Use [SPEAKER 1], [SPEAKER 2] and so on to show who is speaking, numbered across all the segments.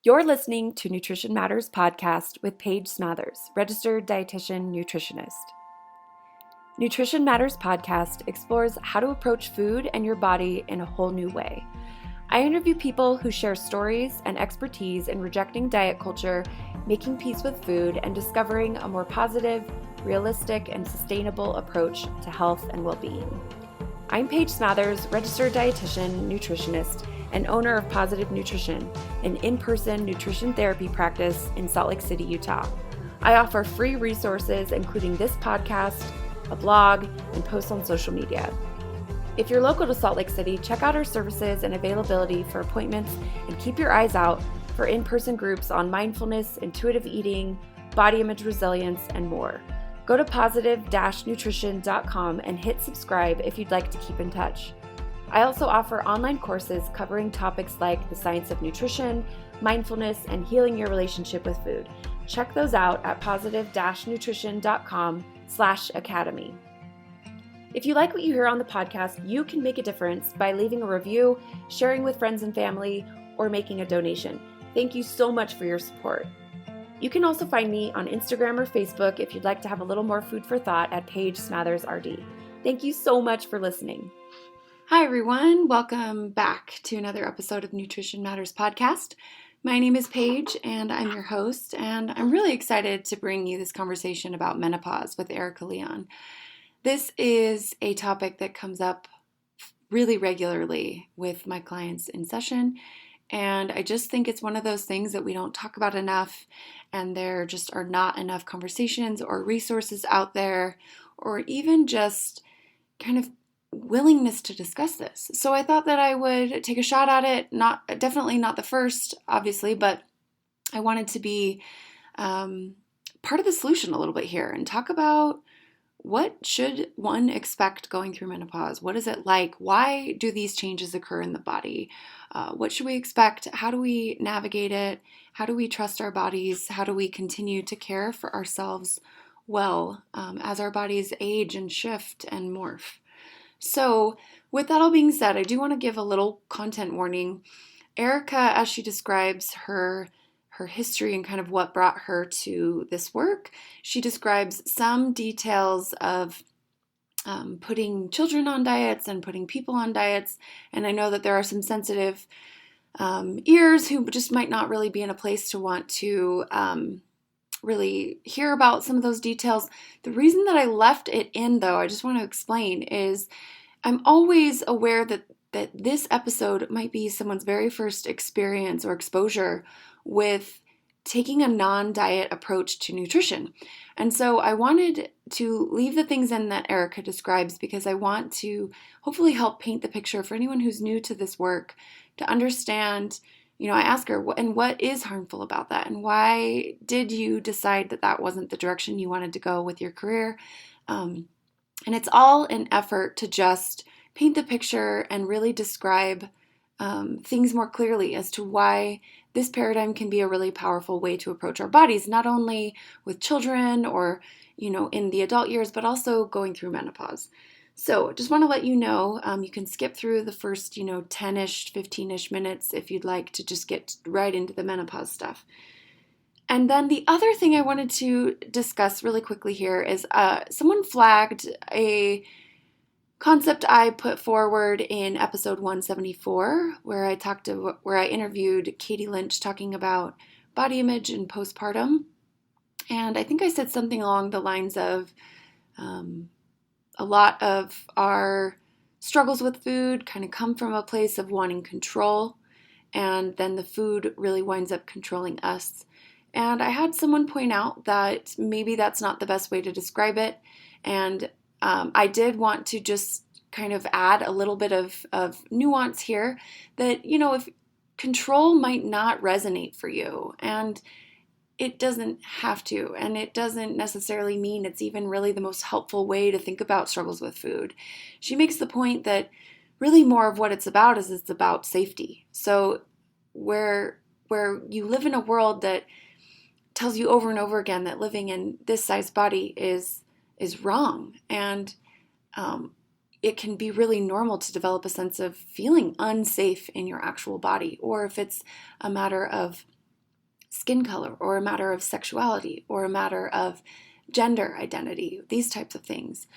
[SPEAKER 1] You're listening to Nutrition Matters podcast with Paige Smathers, registered dietitian nutritionist. Nutrition Matters podcast explores how to approach food and your body in a whole new way. I interview people who share stories and expertise in rejecting diet culture, making peace with food, and discovering a more positive, realistic, and sustainable approach to health and well-being. I'm Paige Smathers, registered dietitian, nutritionist, and owner of Positive Nutrition, an in-person nutrition therapy practice in Salt Lake City, Utah. I offer free resources, including this podcast, a blog, and posts on social media. If you're local to Salt Lake City, check out our services and availability for appointments, and keep your eyes out for in-person groups on mindfulness, intuitive eating, body image resilience, and more. Go to positive-nutrition.com and hit subscribe if you'd like to keep in touch. I also offer online courses covering topics like the science of nutrition, mindfulness, and healing your relationship with food. Check those out at positive-nutrition.com/academy. If you like what you hear on the podcast, you can make a difference by leaving a review, sharing with friends and family, or making a donation. Thank you so much for your support. You can also find me on Instagram or Facebook if you'd like to have a little more food for thought at Paige Smathers RD. Thank you so much for listening. Hi everyone, welcome back to another episode of Nutrition Matters podcast. My name is Paige and I'm your host, and I'm really excited to bring you this conversation about menopause with Erica Leon. This is a topic that comes up really regularly with my clients in session, and I just think it's one of those things that we don't talk about enough, and there just are not enough conversations or resources out there, or even just kind of willingness to discuss this. So I thought that I would take a shot at it, definitely not the first, obviously, but I wanted to be part of the solution a little bit here and talk about what should one expect going through menopause? What is it like? Why do these changes occur in the body? What should we expect? How do we navigate it? How do we trust our bodies? How do we continue to care for ourselves well as our bodies age and shift and morph? So with that all being said, I do want to give a little content warning. Erica, as she describes her history and kind of what brought her to this work, she describes some details of putting children on diets and putting people on diets. And I know that there are some sensitive ears who just might not really be in a place to want to really hear about some of those details. The reason that I left it in, though, I just want to explain, is I'm always aware that this episode might be someone's very first experience or exposure with taking a non-diet approach to nutrition. And so I wanted to leave the things in that Erica describes because I want to hopefully help paint the picture for anyone who's new to this work to understand. I ask her, what is harmful about that? And why did you decide that that wasn't the direction you wanted to go with your career? And it's all an effort to just paint the picture and really describe things more clearly as to why this paradigm can be a really powerful way to approach our bodies, not only with children or, in the adult years, but also going through menopause. So just want to let you know, you can skip through the first, 10-ish, 15-ish minutes if you'd like to just get right into the menopause stuff. And then the other thing I wanted to discuss really quickly here is someone flagged a concept I put forward in episode 174, where I interviewed Katie Lynch talking about body image and postpartum. And I think I said something along the lines of a lot of our struggles with food kind of come from a place of wanting control, and then the food really winds up controlling us. And I had someone point out that maybe that's not the best way to describe it, and I did want to just kind of add a little bit of nuance here that, if control might not resonate for you, and it doesn't have to, and it doesn't necessarily mean it's even really the most helpful way to think about struggles with food. She makes the point that really more of what it's about is it's about safety. So where you live in a world that tells you over and over again that living in this size body is wrong, and it can be really normal to develop a sense of feeling unsafe in your actual body, or if it's a matter of skin color or a matter of sexuality or a matter of gender identity, these types of things.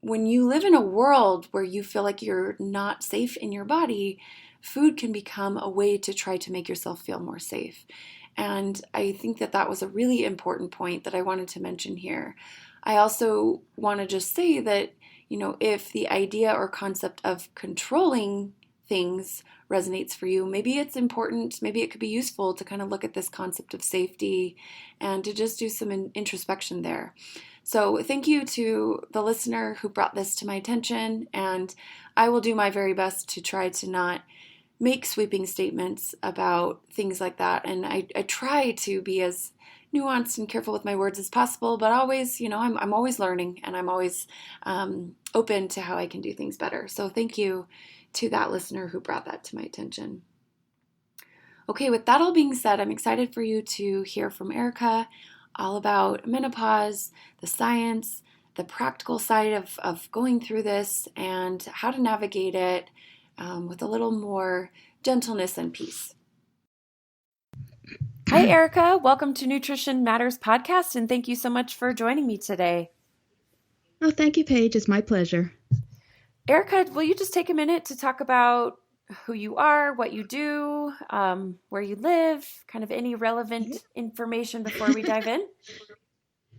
[SPEAKER 1] When you live in a world where you feel like you're not safe in your body, food can become a way to try to make yourself feel more safe. And I think that that was a really important point that I wanted to mention here. I also want to just say that, if the idea or concept of controlling things resonates for you, maybe it's important, maybe it could be useful to kind of look at this concept of safety and to just do some introspection there. So thank you to the listener who brought this to my attention, and I will do my very best to try to not make sweeping statements about things like that. And I try to be as nuanced and careful with my words as possible, but always, I'm always learning, and I'm always open to how I can do things better. So thank you to that listener who brought that to my attention. Okay, with that all being said, I'm excited for you to hear from Erica all about menopause, the science, the practical side of going through this, and how to navigate it with a little more gentleness and peace. Hi, Erica. Welcome to Nutrition Matters podcast, and thank you so much for joining me today.
[SPEAKER 2] Oh, thank you, Paige. It's my pleasure.
[SPEAKER 1] Erica, will you just take a minute to talk about who you are, what you do, where you live, kind of any relevant information before we dive in?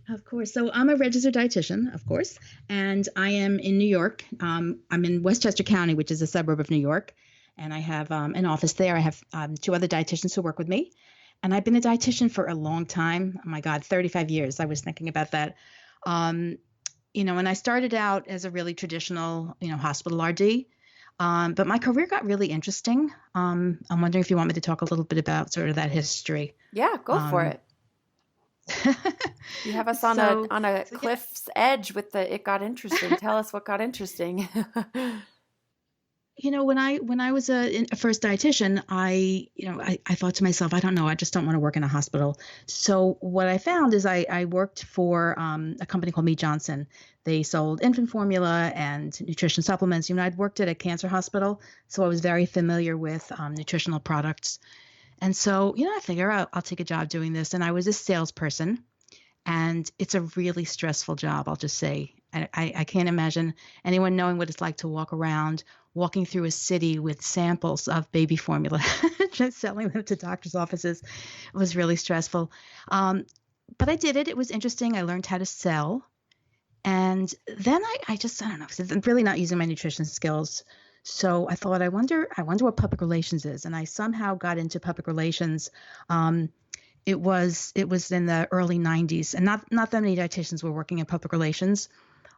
[SPEAKER 2] Of course. So I'm a registered dietitian, of course, and I am in New York. I'm in Westchester County, which is a suburb of New York, and I have an office there. I have 2 other dietitians who work with me, and I've been a dietitian for a long time. Oh my God, 35 years. I was thinking about that. And I started out as a really traditional, hospital RD. But my career got really interesting. I'm wondering if you want me to talk a little bit about sort of that history.
[SPEAKER 1] Yeah, go for it. You have us on a cliff's edge with the it got interesting. Tell us what got interesting.
[SPEAKER 2] When I was a first dietitian, I thought to myself, I don't know, I just don't want to work in a hospital. So what I found is I worked for a company called Mead Johnson. They sold infant formula and nutrition supplements. I'd worked at a cancer hospital, so I was very familiar with nutritional products. And so, I figure I'll take a job doing this. And I was a salesperson, and it's a really stressful job, I'll just say. I can't imagine anyone knowing what it's like to walking through a city with samples of baby formula, just selling them to doctors' offices. It was really stressful. But I did it. It was interesting. I learned how to sell. And then I don't know, I'm really not using my nutrition skills. So I thought, I wonder what public relations is. And I somehow got into public relations. It was in the early 90s, and not that many dietitians were working in public relations.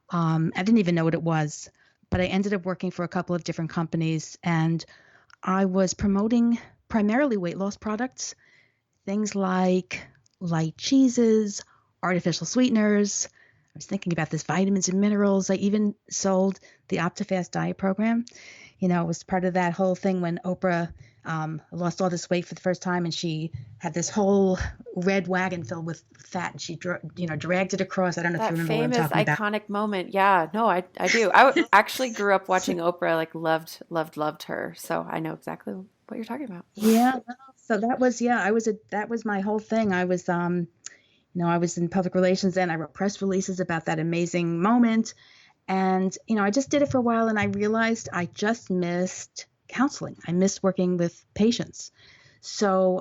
[SPEAKER 2] I didn't even know what it was, but I ended up working for a couple of different companies, and I was promoting primarily weight loss products, things like light cheeses, artificial sweeteners. I was thinking about this, vitamins and minerals. I even sold the OptiFast diet program. It was part of that whole thing when Oprah lost all this weight for the first time, and she had this whole red wagon filled with fat, and she dragged it across. I don't know if you remember what I'm talking about.
[SPEAKER 1] That famous iconic moment. Yeah, no, I do. I actually grew up watching Oprah, like loved her. So I know exactly what you're talking about.
[SPEAKER 2] Yeah. So that was my whole thing. I was I was in public relations then. I wrote press releases about that amazing moment. And, I just did it for a while, and I realized I just missed counseling. I missed working with patients. So,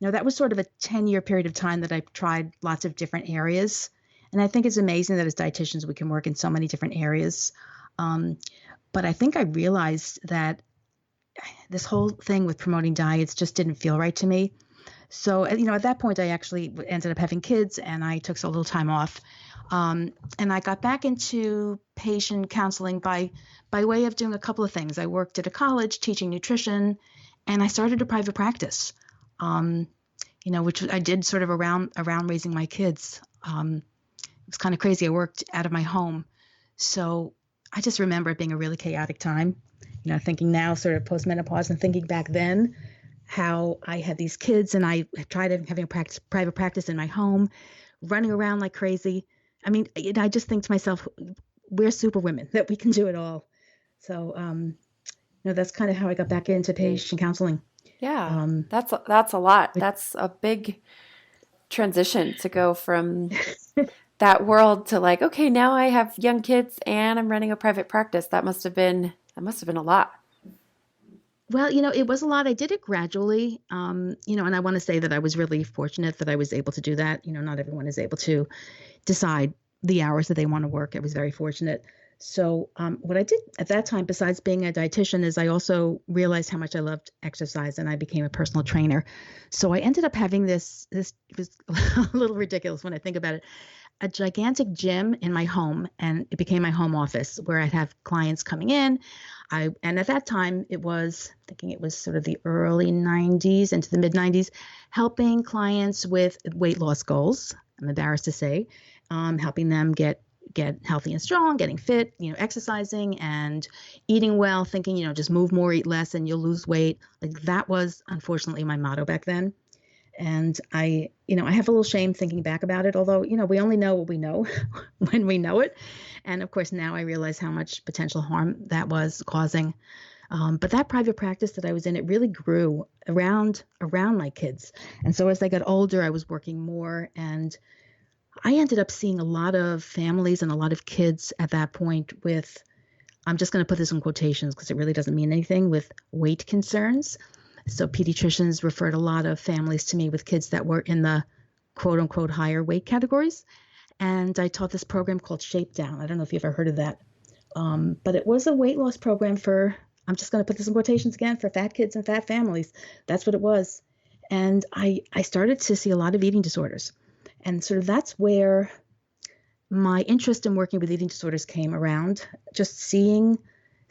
[SPEAKER 2] that was sort of a 10-year period of time that I tried lots of different areas. And I think it's amazing that as dietitians, we can work in so many different areas. But I think I realized that this whole thing with promoting diets just didn't feel right to me. So, at that point, I actually ended up having kids, and I took a little time off. And I got back into patient counseling by way of doing a couple of things. I worked at a college teaching nutrition, and I started a private practice, which I did sort of around raising my kids. It was kind of crazy. I worked out of my home. So I just remember it being a really chaotic time, thinking now sort of post-menopause and thinking back then how I had these kids, and I tried having a private practice in my home, running around like crazy. I mean, I just think to myself, we're super women, that we can do it all. So, that's kind of how I got back into patient counseling.
[SPEAKER 1] Yeah,
[SPEAKER 2] Um,
[SPEAKER 1] that's a lot.
[SPEAKER 2] but
[SPEAKER 1] That's a big transition to go from that world to like, okay, now I have young kids and I'm running a private practice. That must have been a lot.
[SPEAKER 2] well, it was a lot. I did it gradually, and I want to say that I was really fortunate that I was able to do that. Not everyone is able to decide the hours that they want to work. I was very fortunate. So, what I did at that time, besides being a dietitian, is I also realized how much I loved exercise, and I became a personal trainer. So I ended up having this. This was a little ridiculous when I think about it. A gigantic gym in my home, and it became my home office where I'd have clients coming in. And at that time it was thinking it was sort of the early 90s into the mid 90s, helping clients with weight loss goals. I'm embarrassed to say, helping them get healthy and strong, getting fit, exercising and eating well, thinking, just move more, eat less, and you'll lose weight. Like that was unfortunately my motto back then. And I have a little shame thinking back about it, although, we only know what we know when we know it. And of course, now I realize how much potential harm that was causing. But that private practice that I was in, it really grew around my kids. And so as they got older, I was working more, and I ended up seeing a lot of families and a lot of kids at that point with, I'm just going to put this in quotations because it really doesn't mean anything, with weight concerns. So pediatricians referred a lot of families to me with kids that were in the quote unquote higher weight categories. And I taught this program called Shape Down. I don't know if you've ever heard of that. But it was a weight loss program for, I'm just going to put this in quotations again, for fat kids and fat families. That's what it was. And I started to see a lot of eating disorders. And sort of that's where my interest in working with eating disorders came around, just seeing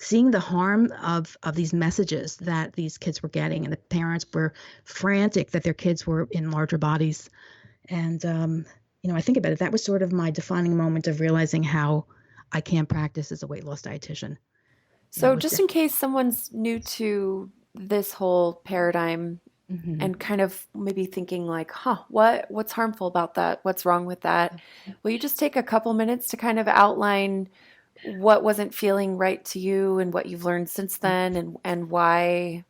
[SPEAKER 2] the harm of these messages that these kids were getting, and the parents were frantic that their kids were in larger bodies. And I think about it, that was sort of my defining moment of realizing how I can't practice as a weight loss dietitian.
[SPEAKER 1] So
[SPEAKER 2] With
[SPEAKER 1] just in case someone's new to this whole paradigm
[SPEAKER 2] mm-hmm.
[SPEAKER 1] and kind of maybe thinking like, huh, what's harmful about that? What's wrong with that? Will you just take a couple minutes to kind of outline what wasn't feeling right to you and what you've learned since then, and why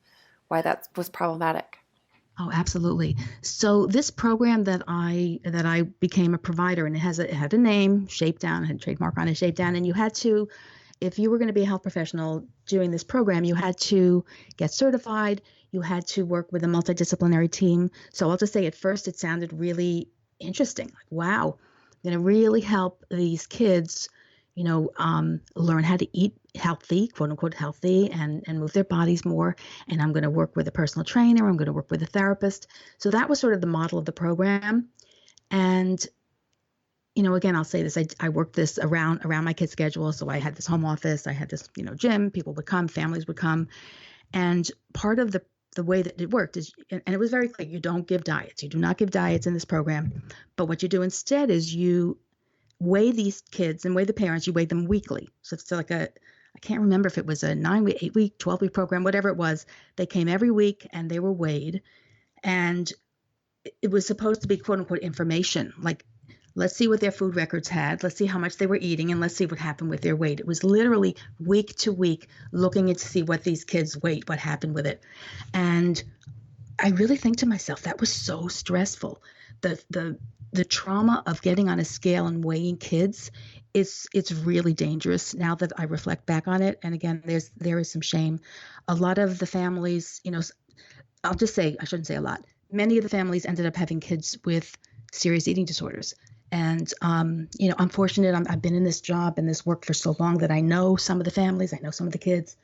[SPEAKER 1] that was problematic?
[SPEAKER 2] Oh, absolutely. So this program that I became a provider, and it had a name, Shape Down, had a trademark on it, Shape Down, and you had to, if you were going to be a health professional doing this program, you had to get certified. You had to work with a multidisciplinary team. So I'll just say at first it sounded really interesting. Like, wow, I'm going to really help these kids, learn how to eat healthy, quote unquote healthy, and move their bodies more. And I'm going to work with a personal trainer. I'm going to work with a therapist. So that was sort of the model of the program. And again, I'll say this, I worked this around my kids' schedule. So I had this home office, I had this, gym, people would come, families would come. And part of the way that it worked is, and it was very clear, you don't give diets. You do not give diets in this program. But what you do instead is you weigh these kids and weigh the parents, you weigh them weekly. So it's like I can't remember if it was a 9-week, 8-week, 12-week program, whatever it was. They came every week and they were weighed. And it was supposed to be quote unquote information, like, let's see what their food records had, let's see how much they were eating, and let's see what happened with their weight. It was literally week to week looking to see what these kids' weight, what happened with it. And I really think to myself, that was so stressful. The trauma of getting on a scale and weighing kids, it's really dangerous now that I reflect back on it. And again, there is some shame. A lot of the families, I'll just say, I shouldn't say a lot. Many of the families ended up having kids with serious eating disorders. And, I'm fortunate. I've been in this job and this work for so long that I know some of the families, I know some of the kids.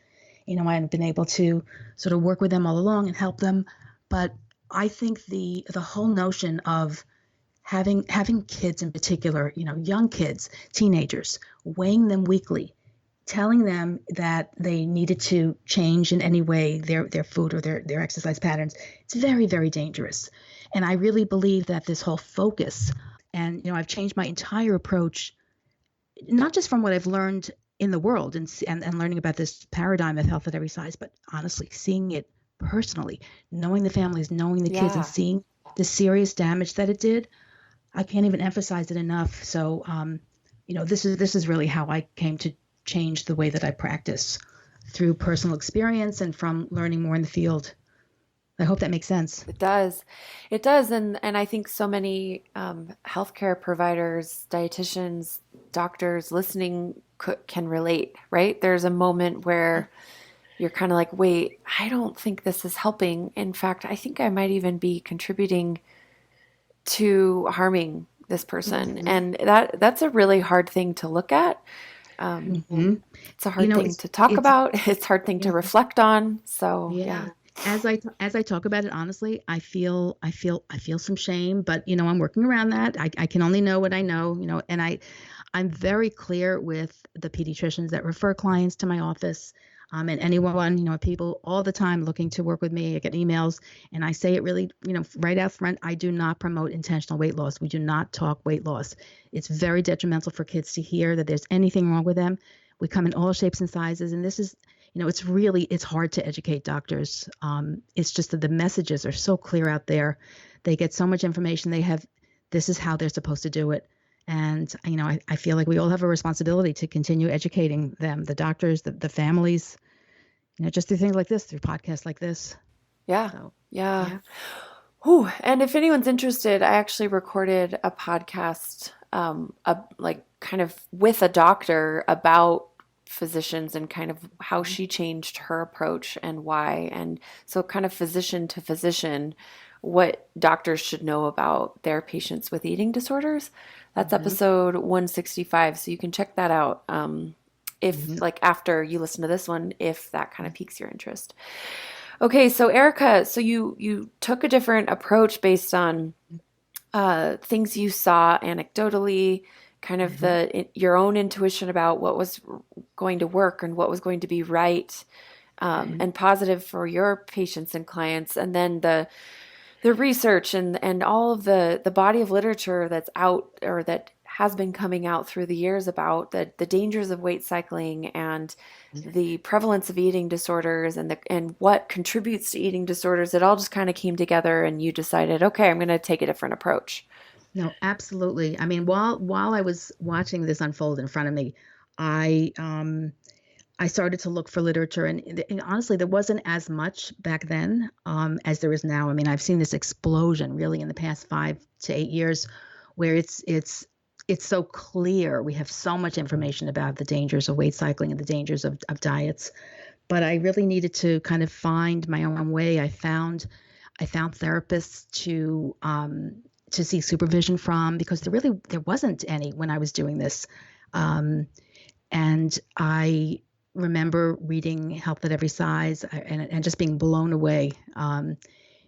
[SPEAKER 2] I've been able to sort of work with them all along and help them. But I think the whole notion of having kids in particular, young kids, teenagers, weighing them weekly, telling them that they needed to change in any way their food or their exercise patterns, it's very, very dangerous. And I really believe that this whole focus, and I've changed my entire approach, not just from what I've learned in the world and learning about this paradigm of health at every size, but honestly seeing it personally, knowing the families, knowing the kids, and
[SPEAKER 1] Yeah.
[SPEAKER 2] seeing the serious damage that it did. I can't even emphasize it enough. So, this is really how I came to change the way that I practice, through personal experience and from learning more in the field. I hope that makes sense.
[SPEAKER 1] It does. It does. And I think so many healthcare providers, dietitians, doctors listening can relate, right? There's a moment where you're kind of like, wait, I don't think this is helping. In fact, I think I might even be contributing to harming this person.
[SPEAKER 2] Hmm.
[SPEAKER 1] And that's a really hard thing to look at. Um,
[SPEAKER 2] Hmm.
[SPEAKER 1] it's a hard thing
[SPEAKER 2] It's
[SPEAKER 1] to talk
[SPEAKER 2] it's
[SPEAKER 1] about. It's a hard thing to
[SPEAKER 2] yeah.
[SPEAKER 1] reflect on. So, yeah.
[SPEAKER 2] Yeah. As I talk about it honestly, I feel some shame, but I'm working around that. I can only know what I know, and I'm very clear with the pediatricians that refer clients to my office. And anyone, people all the time looking to work with me. I get emails, and I say it really, right out front. I do not promote intentional weight loss. We do not talk weight loss. It's very detrimental for kids to hear that there's anything wrong with them. We come in all shapes and sizes, and this is, it's hard to educate doctors. It's just that the messages are so clear out there. They get so much information. This is how they're supposed to do it. And, I feel like we all have a responsibility to continue educating them, the doctors, the families, just through things like this, through podcasts like this.
[SPEAKER 1] Yeah.
[SPEAKER 2] So,
[SPEAKER 1] Yeah.
[SPEAKER 2] yeah.
[SPEAKER 1] Whew. And if anyone's interested, I actually recorded a podcast, like kind of with a doctor about physicians and kind of how she changed her approach and why. And so, kind of physician to physician, what doctors should know about their patients with eating disorders. That's
[SPEAKER 2] Hmm.
[SPEAKER 1] episode 165. So, you can check that out. If,
[SPEAKER 2] Hmm.
[SPEAKER 1] like, after you listen to this one, if that kind of piques your interest. Okay, so Erica, so you took a different approach based on things you saw anecdotally, kind of
[SPEAKER 2] Hmm.
[SPEAKER 1] your own intuition about what was going to work and what was going to be right
[SPEAKER 2] Hmm.
[SPEAKER 1] and positive for your patients and clients, and then the research and all of the body of literature that's out or that has been coming out through the years about the dangers of weight cycling and the prevalence of eating disorders and what contributes to eating disorders. It all just kind of came together and you decided, okay, I'm going to take a different approach.
[SPEAKER 2] No, absolutely. I mean, while I was watching this unfold in front of me, I I started to look for literature, and honestly, there wasn't as much back then as there is now. I mean, I've seen this explosion really in the past 5 to 8 years, where it's so clear. We have so much information about the dangers of weight cycling and the dangers of diets. But I really needed to kind of find my own way. I found therapists to seek supervision from because there wasn't any when I was doing this. Um, and I remember reading Health at Every Size and just being blown away.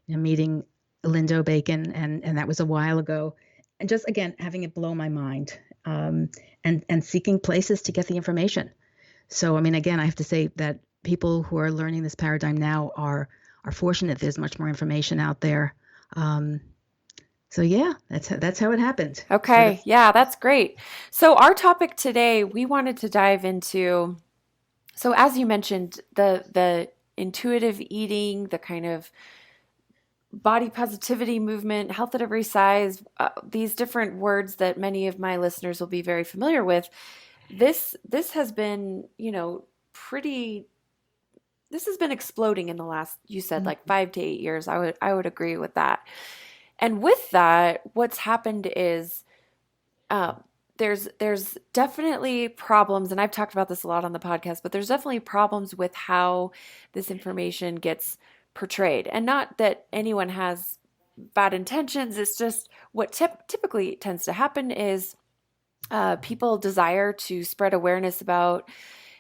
[SPEAKER 2] Meeting Lindo Bacon, and that was a while ago, and just again having it blow my mind, and seeking places to get the information. So I mean, again, I have to say that people who are learning this paradigm now are fortunate. There's much more information out there. Um, so yeah, that's how it happened. Sort of.
[SPEAKER 1] Okay, yeah, that's great. So our topic today, we wanted to dive into, so as you mentioned, the intuitive eating, the kind of body positivity movement, health at every size, these different words that many of my listeners will be very familiar with. This has been, pretty. This has been exploding in the last, you said, like 5 to 8 years. I would agree with that. And with that, what's happened is uh, there's definitely problems, and I've talked about this a lot on the podcast, but there's definitely problems with how this information gets portrayed. And not that anyone has bad intentions, it's just what typically tends to happen is people desire to spread awareness about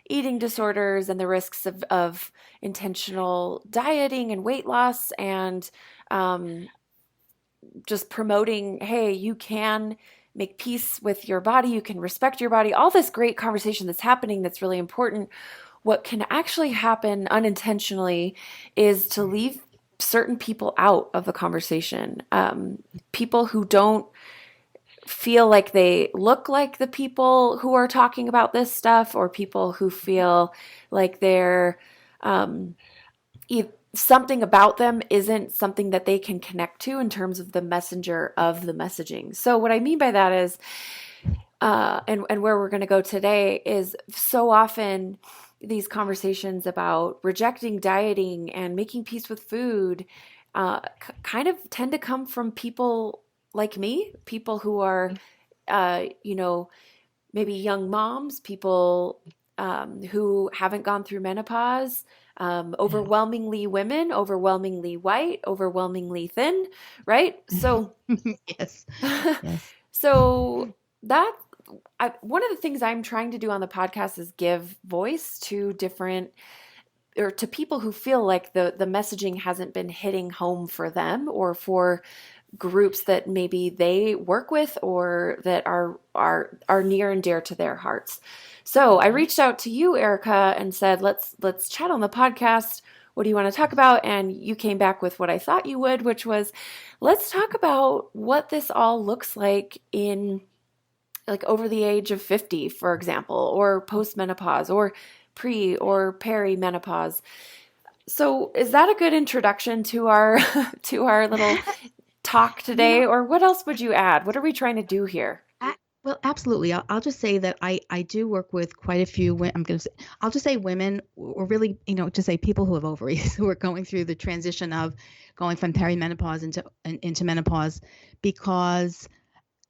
[SPEAKER 1] eating disorders and the risks of intentional dieting and weight loss and um, just promoting, hey, you can make peace with your body, you can respect your body, all this great conversation that's happening that's really important. What can actually happen unintentionally is to leave certain people out of the conversation. People who don't feel like they look like the people who are talking about this stuff, or people who feel like they're um, something about them isn't something that they can connect to in terms of the messenger of the messaging. So what I mean by that is, and where we're going to go today is so often these conversations about rejecting dieting and making peace with food kind of tend to come from people like me, people who are, you know, maybe young moms, people who haven't gone through menopause,
[SPEAKER 2] Yeah.
[SPEAKER 1] overwhelmingly women, overwhelmingly white, overwhelmingly thin, right? So,
[SPEAKER 2] Yes. Yes.
[SPEAKER 1] so that one of the things I'm trying to do on the podcast is give voice to different or to people who feel like the messaging hasn't been hitting home for them or for groups that maybe they work with or that are near and dear to their hearts. So I
[SPEAKER 2] Mhm.
[SPEAKER 1] reached out to you, Erica, and said, let's chat on the podcast. What do you want to talk about? And you came back with what I thought you would, which was let's talk about what this all looks like in like over the age of 50, for example, or postmenopause or pre or perimenopause. So is that a good introduction to our to our little talk
[SPEAKER 2] You
[SPEAKER 1] today,
[SPEAKER 2] know,
[SPEAKER 1] or what else would you add? What are we trying to do here?
[SPEAKER 2] well, absolutely. I'll just say that I do work with quite a few. I'm going to say, I'll just say women, or really, to say people who have ovaries who are going through the transition of going from perimenopause into menopause, because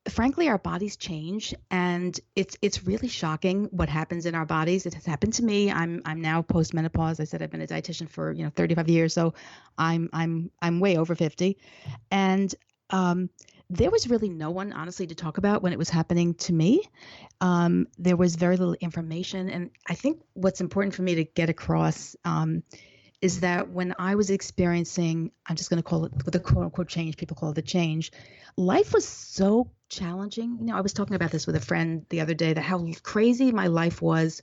[SPEAKER 2] frankly, our bodies change, and it's really shocking what happens in our bodies. It has happened to me. I'm now postmenopause. I said I've been a dietitian for 35 years, so I'm way over 50, and um, there was really no one, honestly, to talk about when it was happening to me. There was very little information, and I think what's important for me to get across is that when I was experiencing, I'm just going to call it the quote unquote change, people call it the change, life was so challenging. I was talking about this with a friend the other day, that how crazy my life was.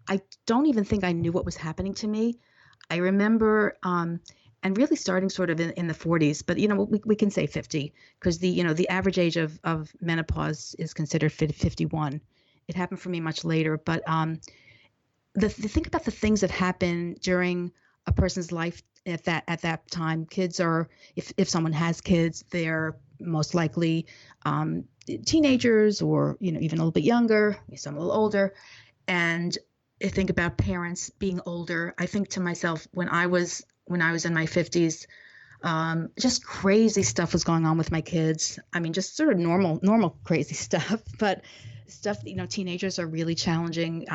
[SPEAKER 2] I don't even think I knew what was happening to me. I remember, and really starting sort of in the 40s, but we can say 50, because the average age of menopause is considered 51. It happened for me much later, but think about the things that happen during a person's life at that time. Kids are, if someone has kids, they're most likely teenagers, or even a little bit younger, some a little older. And I think about parents being older. I think to myself, when I was in my 50s, just crazy stuff was going on with my kids. I mean, just sort of normal crazy stuff, but stuff, teenagers are really challenging.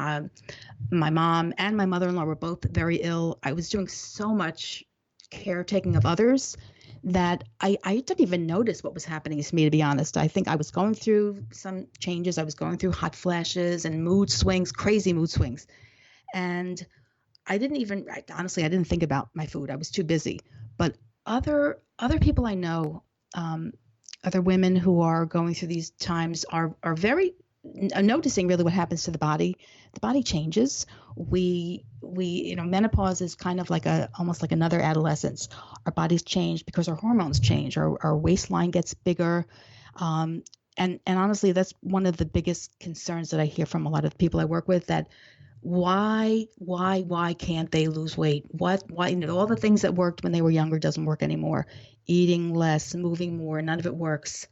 [SPEAKER 2] My mom and my mother-in-law were both very ill. I was doing so much caretaking of others that I didn't even notice what was happening to me, to be honest. I think I was going through some changes. I was going through hot flashes and mood swings, crazy mood swings. And honestly, I didn't think about my food. I was too busy. But other people I know, um, other women who are going through these times are very noticing really what happens to the body. The body changes. Menopause is kind of like almost like another adolescence. Our bodies change because our hormones change. Our waistline gets bigger. Um, and honestly, that's one of the biggest concerns that I hear from a lot of the people I work with, that why can't they lose weight? Why, all the things that worked when they were younger doesn't work anymore. Eating less, moving more, none of it works.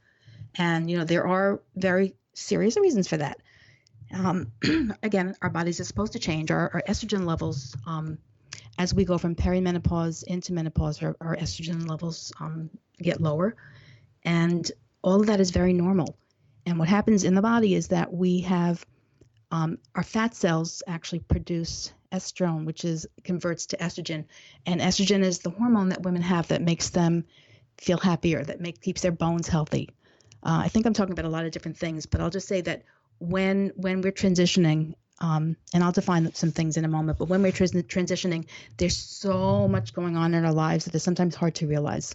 [SPEAKER 2] And there are very serious reasons for that. um, Again, our bodies are supposed to change. Our estrogen levels, as we go from perimenopause into menopause, our estrogen levels get lower, and all of that is very normal. And what happens in the body is that we have, our fat cells actually produce estrone, which is converts to estrogen. And estrogen is the hormone that women have that makes them feel happier, keeps their bones healthy. I think I'm talking about a lot of different things, but I'll just say that when we're transitioning, and I'll define some things in a moment, but when we're transitioning, there's so much going on in our lives that it's sometimes hard to realize.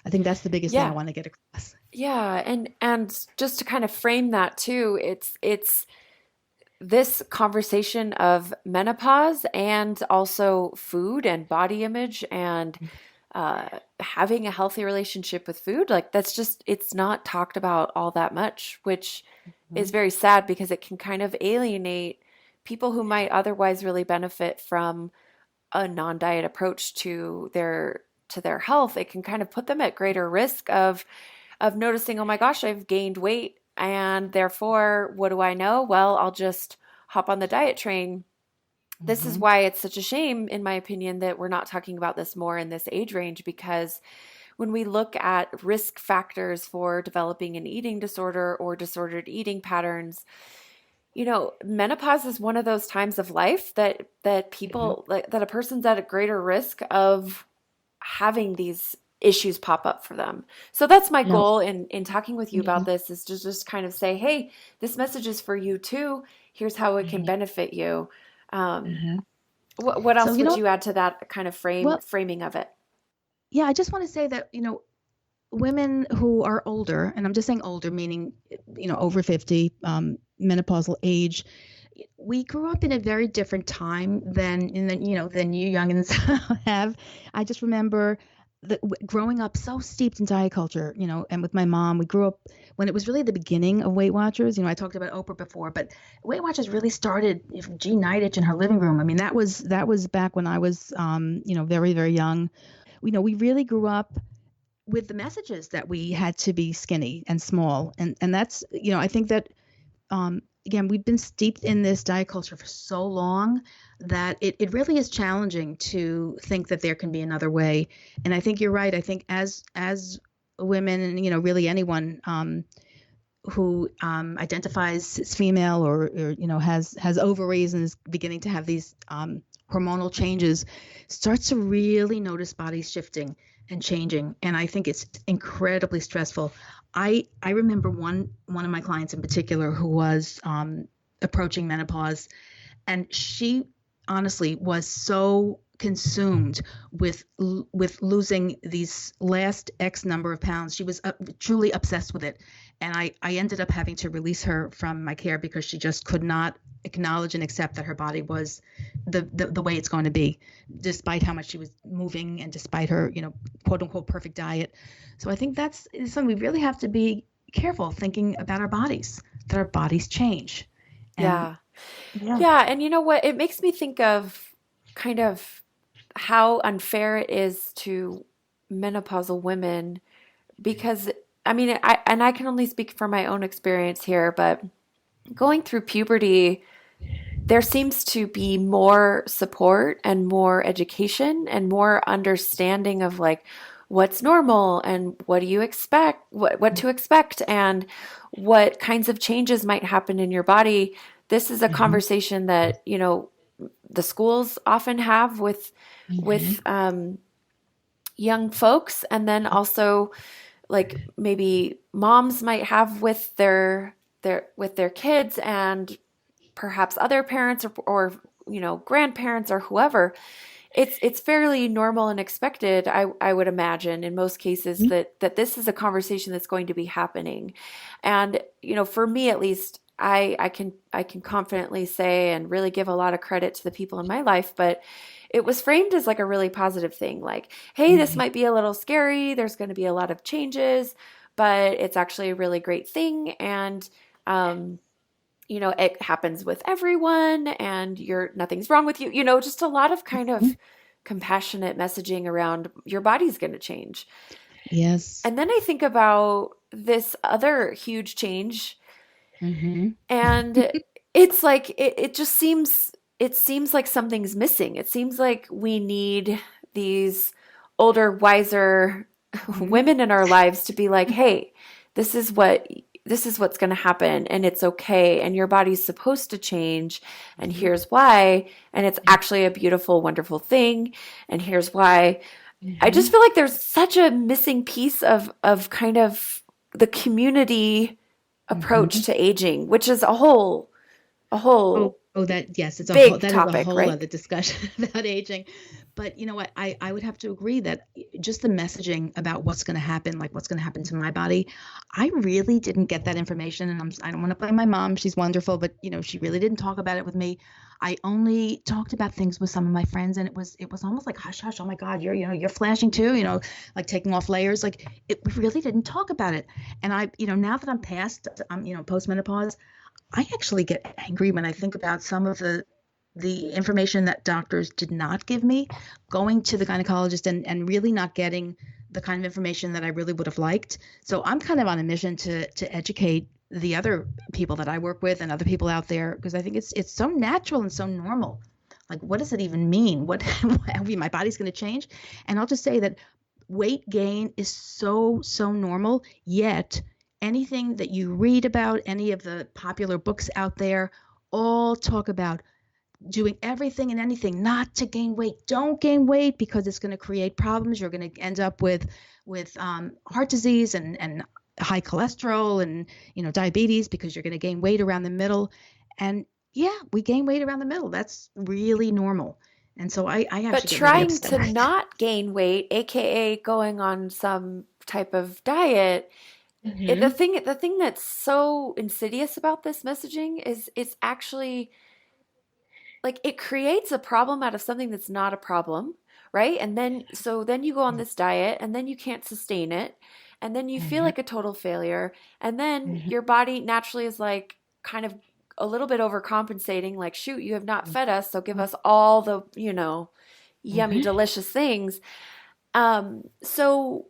[SPEAKER 2] I think that's the biggest thing I
[SPEAKER 1] Yeah.
[SPEAKER 2] want to get across.
[SPEAKER 1] Yeah, and just to kind of frame that too, it's this conversation of menopause and also food and body image and having a healthy relationship with food. Like that's just, it's not talked about all that much, which is
[SPEAKER 2] Mhm.
[SPEAKER 1] very sad because it can kind of alienate people who might otherwise really benefit from a non-diet approach to their health. It can kind of put them at greater risk of noticing, oh my gosh, I've gained weight and therefore what do I know? Well, I'll just hop on the diet train. This is
[SPEAKER 2] Mhm.
[SPEAKER 1] why it's such a shame, in my opinion, that we're not talking about this more in this age range, because when we look at risk factors for developing an eating disorder or disordered eating patterns, menopause is one of those times of life that
[SPEAKER 2] Mhm.
[SPEAKER 1] people like that a person's at a greater risk of having these issues pop up for them. So that's my
[SPEAKER 2] No.
[SPEAKER 1] goal in talking with you about
[SPEAKER 2] Mhm.
[SPEAKER 1] this, is to just kind of say, hey, this message is for you too. Here's how it can
[SPEAKER 2] Mhm.
[SPEAKER 1] benefit you. Um,
[SPEAKER 2] Mhm.
[SPEAKER 1] what
[SPEAKER 2] So,
[SPEAKER 1] else would you add to that kind of
[SPEAKER 2] well,
[SPEAKER 1] framing of it?
[SPEAKER 2] yeah, I just want to say that, women who are older, and I'm just saying older, meaning, over 50, menopausal age, we grew up in a very different time than you youngins have. I just remember growing up so steeped in diet culture, and with my mom, we grew up when it was really the beginning of Weight Watchers. I talked about Oprah before, but Weight Watchers really started Jean Nidetch in her living room. I mean, that was back when I was, very, very young. We really grew up with the messages that we had to be skinny and small, and that's, I think that, again, we've been steeped in this diet culture for so long that it really is challenging to think that there can be another way. And I think you're right. I think as women, and really anyone, who, identifies as female, or has ovaries and is beginning to have these, hormonal changes, starts to really notice bodies shifting and changing. And I think it's incredibly stressful. I remember one of my clients in particular who was, approaching menopause, and she honestly was so consumed with losing these last X number of pounds. She was, truly obsessed with it, and I ended up having to release her from my care because she just could not acknowledge and accept that her body was the way it's going to be, despite how much she was moving and despite her, quote unquote perfect diet. So I think that's something we really have to be careful thinking about our bodies, that our bodies change. And
[SPEAKER 1] Yeah.
[SPEAKER 2] yeah.
[SPEAKER 1] Yeah, and you know what? It makes me think of kind of how unfair it is to menopausal women, because I mean, I can only speak from my own experience here, but going through puberty, there seems to be more support and more education and more understanding of like what's normal and what do you expect, what to expect, and what kinds of changes might happen in your body. This is a
[SPEAKER 2] Mhm.
[SPEAKER 1] conversation that, the schools often have with
[SPEAKER 2] Mhm.
[SPEAKER 1] young folks, and then also like maybe moms might have with their kids, and perhaps other parents, or grandparents or whoever. It's fairly normal and expected, I would imagine, in most cases,
[SPEAKER 2] Mhm.
[SPEAKER 1] that this is a conversation that's going to be happening. And for me at least, I can confidently say and really give a lot of credit to the people in my life, but it was framed as like a really positive thing, like, hey, this
[SPEAKER 2] Mhm.
[SPEAKER 1] might be a little scary, there's going to be a lot of changes, but it's actually a really great thing. And it happens with everyone, and nothing's wrong with you. Just a lot of kind
[SPEAKER 2] Mhm.
[SPEAKER 1] of compassionate messaging around your body's going to change.
[SPEAKER 2] Yes.
[SPEAKER 1] And then I think about this other huge change,
[SPEAKER 2] Mhm.
[SPEAKER 1] and it's like it just seems like something's missing. It seems like we need these older, wiser
[SPEAKER 2] Mhm.
[SPEAKER 1] women in our lives to be like, hey, this is what this is what's going to happen, and it's okay, and your body's supposed to change, and
[SPEAKER 2] Mhm.
[SPEAKER 1] here's why, and it's actually a beautiful, wonderful thing, and here's why. I just
[SPEAKER 2] Mhm.
[SPEAKER 1] feel like there's such a missing piece of kind of the community approach
[SPEAKER 2] Mhm.
[SPEAKER 1] to aging, which is a whole
[SPEAKER 2] That, yes,
[SPEAKER 1] big
[SPEAKER 2] that is a
[SPEAKER 1] topic,
[SPEAKER 2] whole
[SPEAKER 1] right?
[SPEAKER 2] other discussion about aging. But you know what? I would have to agree that just the messaging about what's going to happen, like what's going to happen to my body, I really didn't get that information. And I don't want to blame my mom. She's wonderful, but she really didn't talk about it with me. I only talked about things with some of my friends, and it was almost like hush hush. Oh my God, you're flashing too. Like taking off layers. Like we really didn't talk about it. And now that I'm past, postmenopause, I actually get angry when I think about some of the information that doctors did not give me, going to the gynecologist and really not getting the kind of information that I really would have liked. So I'm kind of on a mission to educate the other people that I work with and other people out there, because I think it's so natural and so normal. Like, what does it even mean? What I mean, my body's going to change. And I'll just say that weight gain is so, so normal, yet anything that you read about, any of the popular books out there, all talk about doing everything and anything not to gain weight. Don't gain weight because it's going to create problems. You're going to end up with heart disease and high cholesterol and diabetes because you're going to gain weight around the middle. And yeah, we gain weight around the middle. That's really normal. And so I
[SPEAKER 1] But
[SPEAKER 2] actually get really
[SPEAKER 1] trying
[SPEAKER 2] upset
[SPEAKER 1] to
[SPEAKER 2] by that.
[SPEAKER 1] not gain weight, aka going on some type of diet,
[SPEAKER 2] Mm-hmm.
[SPEAKER 1] the thing that's so insidious about this messaging is it's actually like it creates a problem out of something that's not a problem, right? And then so then you go on this diet and then you can't sustain it and then you feel
[SPEAKER 2] Mm-hmm.
[SPEAKER 1] like a total failure and then
[SPEAKER 2] Mm-hmm.
[SPEAKER 1] your body naturally is like kind of a little bit overcompensating like shoot, you have not fed us, so give us all the, yummy
[SPEAKER 2] Mm-hmm.
[SPEAKER 1] delicious things. So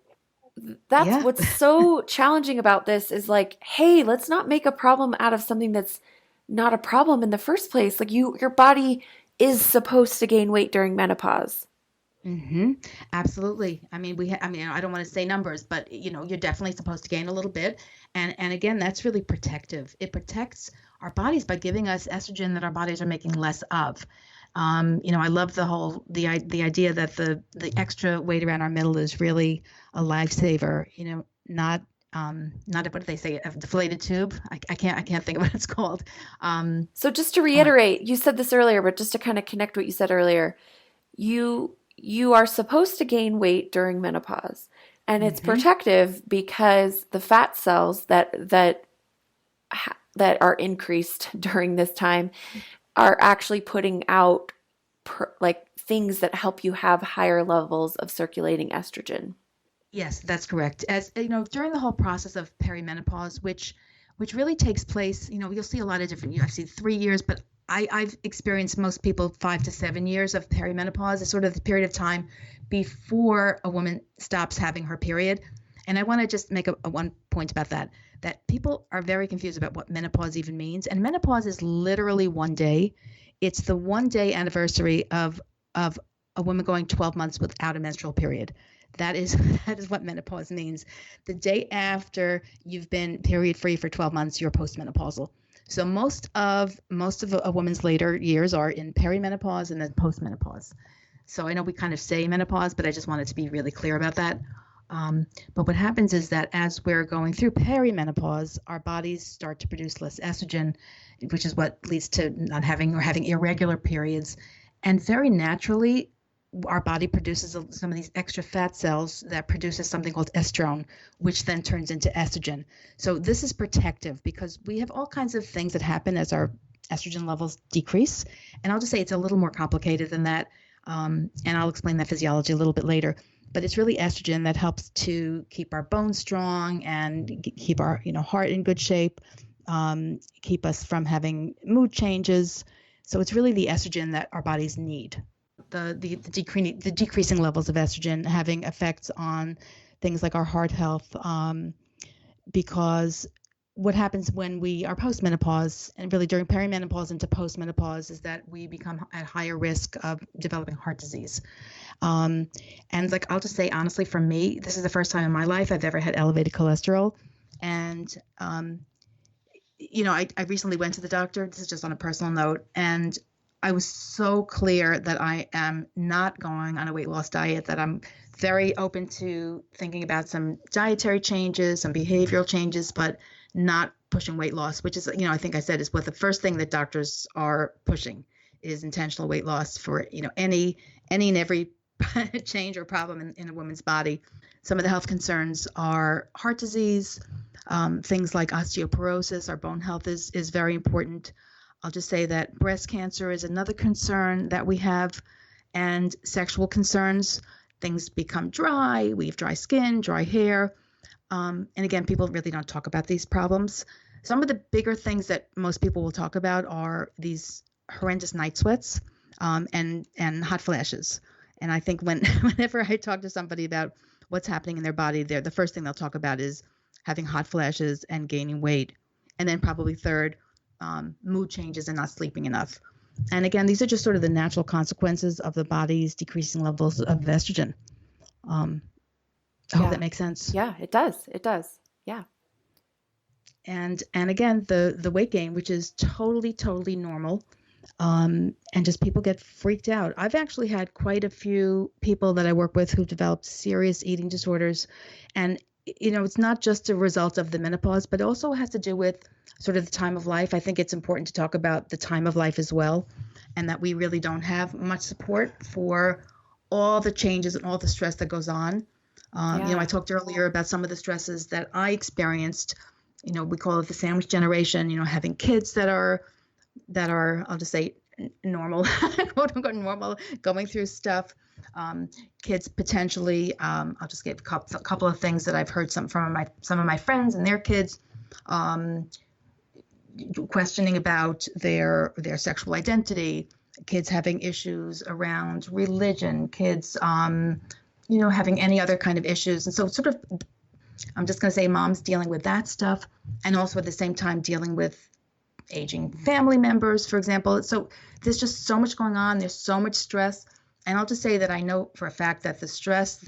[SPEAKER 1] that's
[SPEAKER 2] Yeah.
[SPEAKER 1] what's so challenging about this is like, hey, let's not make a problem out of something that's not a problem in the first place. Like your body is supposed to gain weight during menopause.
[SPEAKER 2] Mm-hmm. Absolutely. I mean, I mean, I don't want to say numbers, but you're definitely supposed to gain a little bit. And again, that's really protective. It protects our bodies by giving us estrogen that our bodies are making less of. I love the idea that the extra weight around our middle is really a lifesaver, not what do they say, a deflated tube. I can't think of what it's called. Um,
[SPEAKER 1] So just to
[SPEAKER 2] oh my,
[SPEAKER 1] reiterate, you said this earlier, but just to kind of connect what you said earlier, you are supposed to gain weight during menopause. And it's
[SPEAKER 2] mm-hmm.
[SPEAKER 1] protective because the fat cells that are increased during this time are actually putting out like things that help you have higher levels of circulating estrogen.
[SPEAKER 2] Yes, that's correct. As during the whole process of perimenopause, which really takes place, you'll see a lot of different. I've seen 3 years, but I've experienced most people 5 to 7 years of perimenopause. Is sort of the period of time before a woman stops having her period. And I want to just make a one point about that. That people are very confused about what menopause even means. And menopause is literally one day. It's the 1 day anniversary of a woman going 12 months without a menstrual period. That is that is what menopause means. The day after you've been period free for 12 months, you're postmenopausal. So most of a woman's later years are in perimenopause and then postmenopause. So I know we kind of say menopause, but I just wanted to be really clear about that. But what happens is that as we're going through perimenopause, our bodies start to produce less estrogen, which is what leads to not having or having irregular periods. And very naturally, our body produces some of these extra fat cells that produces something called estrone, which then turns into estrogen. So this is protective because we have all kinds of things that happen as our estrogen levels decrease. And I'll just say it's a little more complicated than that. And I'll explain that physiology a little bit later. But it's really estrogen that helps to keep our bones strong and keep our heart in good shape, keep us from having mood changes. So it's really the estrogen that our bodies need. The decreasing levels of estrogen having effects on things like our heart health, because what happens when we are postmenopause and really during perimenopause into postmenopause is that we become at higher risk of developing heart disease. And like I'll just say honestly, for me, this is the first time in my life I've ever had elevated cholesterol, and I recently went to the doctor. This is just on a personal note, and I was so clear that I am not going on a weight loss diet, that I'm very open to thinking about some dietary changes, some behavioral changes, but not pushing weight loss, which is, I think I said is what the first thing that doctors are pushing is intentional weight loss for, any and every change or problem in a woman's body. Some of the health concerns are heart disease, things like osteoporosis. Our bone health is very important. I'll just say that breast cancer is another concern that we have, and sexual concerns. Things become dry. We have dry skin, dry hair. And again, people really don't talk about these problems. Some of the bigger things that most people will talk about are these horrendous night sweats, and hot flashes. And I think whenever I talk to somebody about what's happening in their body, the first thing they'll talk about is having hot flashes and gaining weight. And then probably third, mood changes and not sleeping enough. And again, these are just sort of the natural consequences of the body's decreasing levels of estrogen. Um, I hope that
[SPEAKER 1] Yeah.
[SPEAKER 2] makes sense.
[SPEAKER 1] Yeah, it does. It does. Yeah.
[SPEAKER 2] And again, the weight gain, which is totally normal. And just people get freaked out. I've actually had quite a few people that I work with who developed serious eating disorders. And, it's not just a result of the menopause, but also has to do with sort of the time of life. I think it's important to talk about the time of life as well, and that we really don't have much support for all the changes and all the stress that goes on. I
[SPEAKER 1] Yeah.
[SPEAKER 2] talked earlier about some of the stresses that I experienced. We call it the sandwich generation, having kids that are, I'll just say, normal, quote unquote normal, going through stuff. Kids potentially, I'll just give a couple of things that I've heard some of my friends and their kids um, questioning about their sexual identity. Kids having issues around religion. Kids, having any other kind of issues, and so sort of, I'm just going to say, moms dealing with that stuff, and also at the same time dealing with aging family members, for example. So there's just so much going on. There's so much stress. And I'll just say that I know for a fact that the stress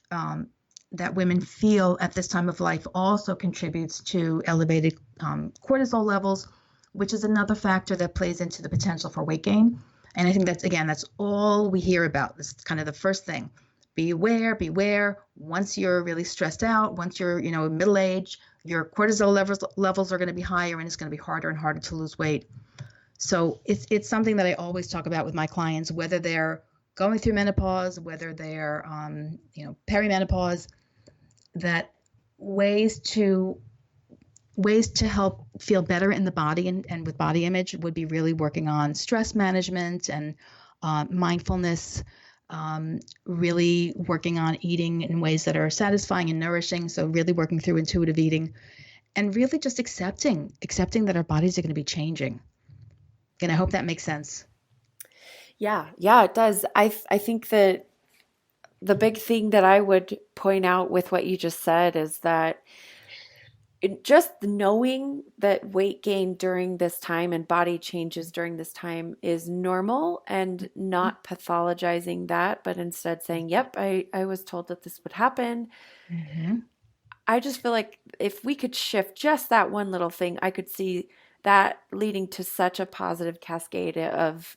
[SPEAKER 2] um, that women feel at this time of life also contributes to elevated cortisol levels, which is another factor that plays into the potential for weight gain. And I think that's all we hear about. This is kind of the first thing. Beware. Once you're really stressed out, once you're, middle age, your cortisol levels are going to be higher, and it's going to be harder and harder to lose weight. So it's something that I always talk about with my clients, whether they're going through menopause, whether they're perimenopause, that ways to help feel better in the body and with body image would be really working on stress management and mindfulness, really working on eating in ways that are satisfying and nourishing. So really working through intuitive eating, and really just accepting that our bodies are going to be changing. And I hope that makes sense.
[SPEAKER 1] Yeah. Yeah, it does. I think that the big thing that I would point out with what you just said is that just knowing that weight gain during this time and body changes during this time is normal, and not pathologizing that, but instead saying, yep, I was told that this would happen.
[SPEAKER 2] Mm-hmm.
[SPEAKER 1] I just feel like if we could shift just that one little thing, I could see that leading to such a positive cascade of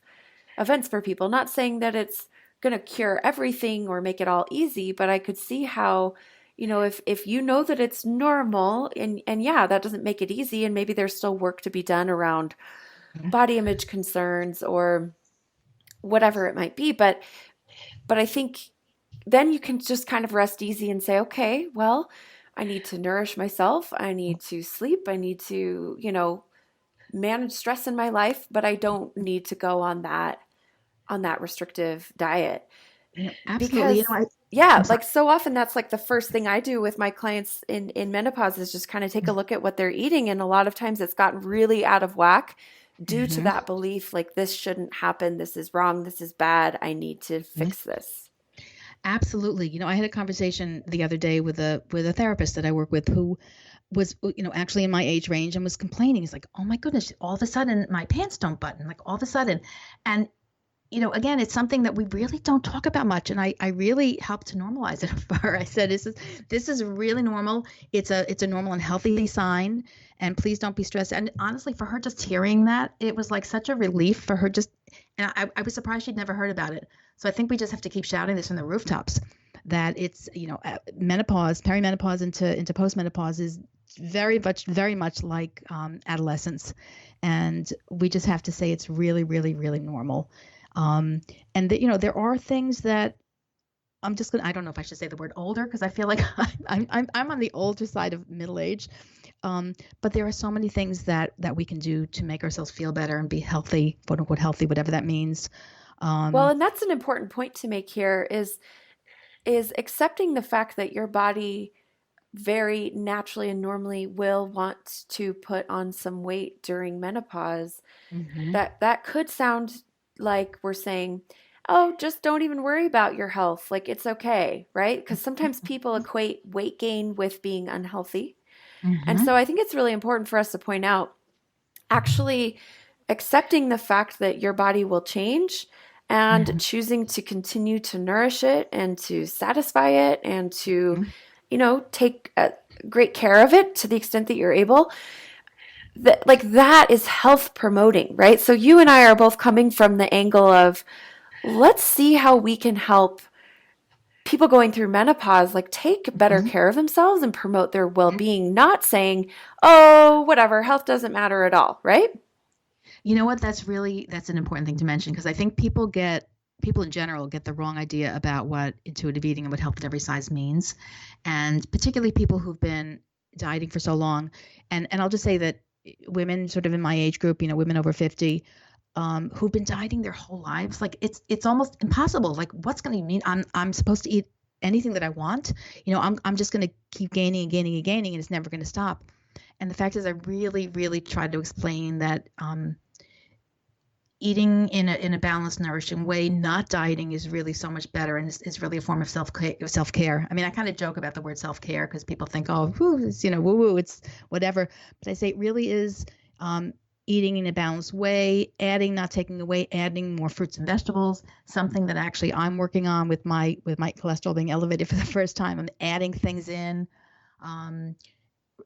[SPEAKER 1] events for people. Not saying that it's going to cure everything or make it all easy, but I could see how, if you know that it's normal, and yeah, that doesn't make it easy, and maybe there's still work to be done around body image concerns or whatever it might be, but I think then you can just kind of rest easy and say, okay, well, I need to nourish myself. I need to sleep. I need to, manage stress in my life, but I don't need to go on that restrictive diet.
[SPEAKER 2] Absolutely.
[SPEAKER 1] Because
[SPEAKER 2] I'm
[SPEAKER 1] yeah,
[SPEAKER 2] sorry.
[SPEAKER 1] like so often that's like the first thing I do with my clients in menopause is just kind of take a look at what they're eating, and a lot of times it's gotten really out of whack due to
[SPEAKER 2] Mm-hmm.
[SPEAKER 1] that belief, like this shouldn't happen, this is wrong, this is bad, I need to fix this.
[SPEAKER 2] Absolutely. I had a conversation the other day with a therapist that I work with who was, actually in my age range and was complaining. He's like, "Oh my goodness, all of a sudden my pants don't button, like all of a sudden." And again, it's something that we really don't talk about much, and I really helped to normalize it for her. I said, this is really normal. It's a normal and healthy sign, and please don't be stressed. And honestly, for her, just hearing that, it was like such a relief for her. And I was surprised she'd never heard about it. So I think we just have to keep shouting this from the rooftops, that it's, menopause, perimenopause into postmenopause is very much like adolescence, and we just have to say it's really, really, really normal. Um, and that, there are things that I don't know if I should say the word older, because I feel like I'm on the older side of middle age. But there are so many things that we can do to make ourselves feel better and be healthy, quote unquote healthy, whatever that means.
[SPEAKER 1] Well,
[SPEAKER 2] Um,
[SPEAKER 1] and that's an important point to make here is accepting the fact that your body very naturally and normally will want to put on some weight during menopause.
[SPEAKER 2] mhm,
[SPEAKER 1] That could sound like we're saying, "Oh, just don't even worry about your health. Like it's okay," right? Because sometimes people equate weight gain with being unhealthy. And
[SPEAKER 2] mhm,
[SPEAKER 1] so I think it's really important for us to point out actually accepting the fact that your body will change and choosing to continue to nourish it and to satisfy it and to, take great care of it to the extent that you're able. That is health promoting, right? So you and I are both coming from the angle of let's see how we can help people going through menopause take better
[SPEAKER 2] Mhm.
[SPEAKER 1] care of themselves and promote their well-being, not saying, oh, whatever, health doesn't matter at all, right?
[SPEAKER 2] You know what? That's an important thing to mention, because I think people in general get the wrong idea about what intuitive eating and what health at every size means, and particularly people who've been dieting for so long. And I'll just say that women sort of in my age group, women over 50, who've been dieting their whole lives, like it's almost impossible. Like, what's going to mean I'm supposed to eat anything that I want? I'm just going to keep gaining and gaining and gaining, and it's never going to stop. And the fact is, I really, really tried to explain that eating in a balanced, nourishing way, not dieting, is really so much better, and is really a form of self care. I mean, I kind of joke about the word self care because people think, oh, it's woo woo, it's whatever. But I say it really is um, eating in a balanced way, adding, not taking away, adding more fruits and vegetables. Something that actually I'm working on with my cholesterol being elevated for the first time. I'm adding things in. Um,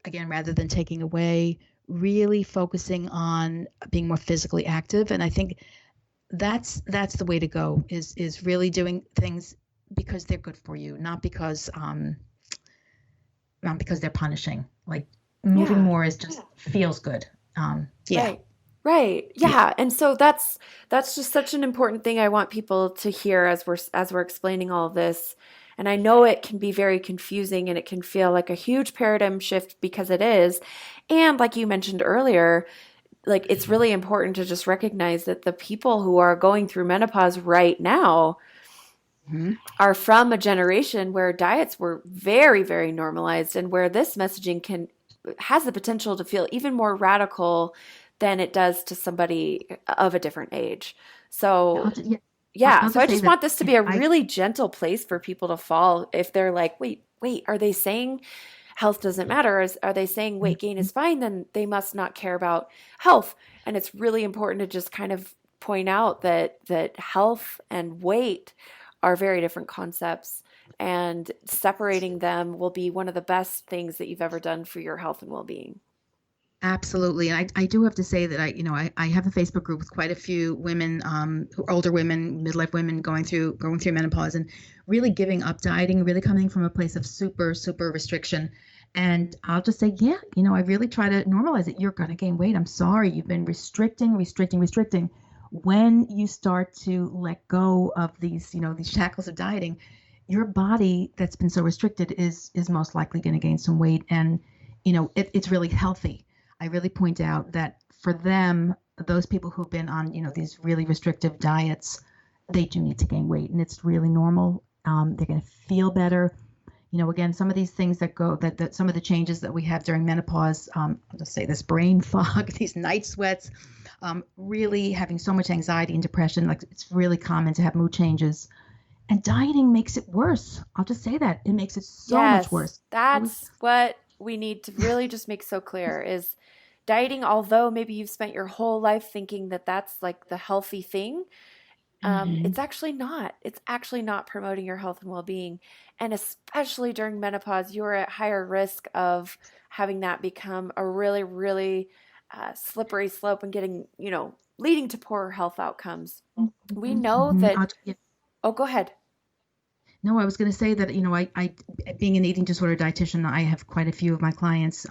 [SPEAKER 2] Again, rather than taking away, really focusing on being more physically active. And I think that's the way to go, is really doing things because they're good for you, not because they're punishing. Like, moving
[SPEAKER 1] Yeah.
[SPEAKER 2] more is just feels good. Yeah.
[SPEAKER 1] Right. Right.
[SPEAKER 2] Yeah.
[SPEAKER 1] Yeah. And so that's just such an important thing I want people to hear as we're explaining all of this. And I know it can be very confusing and it can feel like a huge paradigm shift because it is. And like you mentioned earlier, it's really important to just recognize that the people who are going through menopause right now
[SPEAKER 2] Mhm.
[SPEAKER 1] are from a generation where diets were very, very normalized and where this messaging has the potential to feel even more radical than it does to somebody of a different age.
[SPEAKER 2] Yeah,
[SPEAKER 1] So,
[SPEAKER 2] yeah,
[SPEAKER 1] yeah,
[SPEAKER 2] I'll
[SPEAKER 1] so
[SPEAKER 2] just
[SPEAKER 1] I
[SPEAKER 2] say
[SPEAKER 1] just
[SPEAKER 2] that
[SPEAKER 1] want this to be a
[SPEAKER 2] I
[SPEAKER 1] really gentle place for people to fall if they're like, wait, are they saying health doesn't matter? Are they saying weight gain
[SPEAKER 2] Mhm.
[SPEAKER 1] is fine? Then they must not care about health. And it's really important to just kind of point out that health and weight are very different concepts, and separating them will be one of the best things that you've ever done for your health and well-being.
[SPEAKER 2] Absolutely. And I do have to say that I have a Facebook group with quite a few women, older women, midlife women going through menopause and really giving up dieting, really coming from a place of super, super restriction. And I'll just say, yeah, I really try to normalize it. You're going to gain weight. I'm sorry. You've been restricting, restricting, restricting. When you start to let go of these shackles of dieting, your body that's been so restricted is most likely going to gain some weight. And, it's really healthy. I really point out that for them, those people who've been on, these really restrictive diets, they do need to gain weight, and it's really normal. They're going to feel better. Again, some of these things that some of the changes that we have during menopause, I'll just say this: brain fog, these night sweats, really having so much anxiety and depression. Like, it's really common to have mood changes, and dieting makes it worse. I'll just say that it makes it so much
[SPEAKER 1] Yes,
[SPEAKER 2] worse.
[SPEAKER 1] that's what we need to really just make so clear is dieting, although maybe you've spent your whole life thinking that that's like the healthy thing,
[SPEAKER 2] Mhm.
[SPEAKER 1] it's actually not. It's actually not promoting your health and well-being. And especially during menopause, you're at higher risk of having that become a really, really slippery slope and leading to poorer health outcomes. We
[SPEAKER 2] Mhm.
[SPEAKER 1] know
[SPEAKER 2] Mhm.
[SPEAKER 1] that.
[SPEAKER 2] Yeah.
[SPEAKER 1] Oh, go ahead.
[SPEAKER 2] No, I was going to say that, being an eating disorder dietitian, I have quite a few of my clients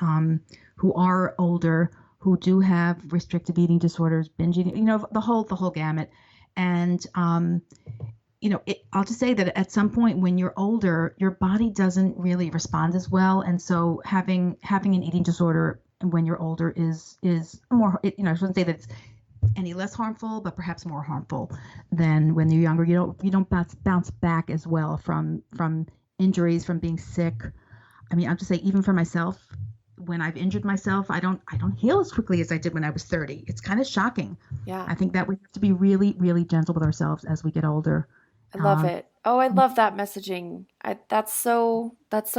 [SPEAKER 2] who are older, who do have restrictive eating disorders, binge eating, the whole gamut. And, I'll just say that at some point when you're older, your body doesn't really respond as well. And so having an eating disorder when you're older is more, I shouldn't say that it's any less harmful, but perhaps more harmful than when you're younger. You don't bounce back as well from injuries, from being sick. I mean, I'll just say, even for myself, when I've injured myself, I don't heal as quickly as I did when I was 30. It's kind of shocking.
[SPEAKER 1] Yeah.
[SPEAKER 2] I think that we have to be really, really gentle with ourselves as we get older.
[SPEAKER 1] I love
[SPEAKER 2] Um,
[SPEAKER 1] it. Oh, I love that messaging. That's so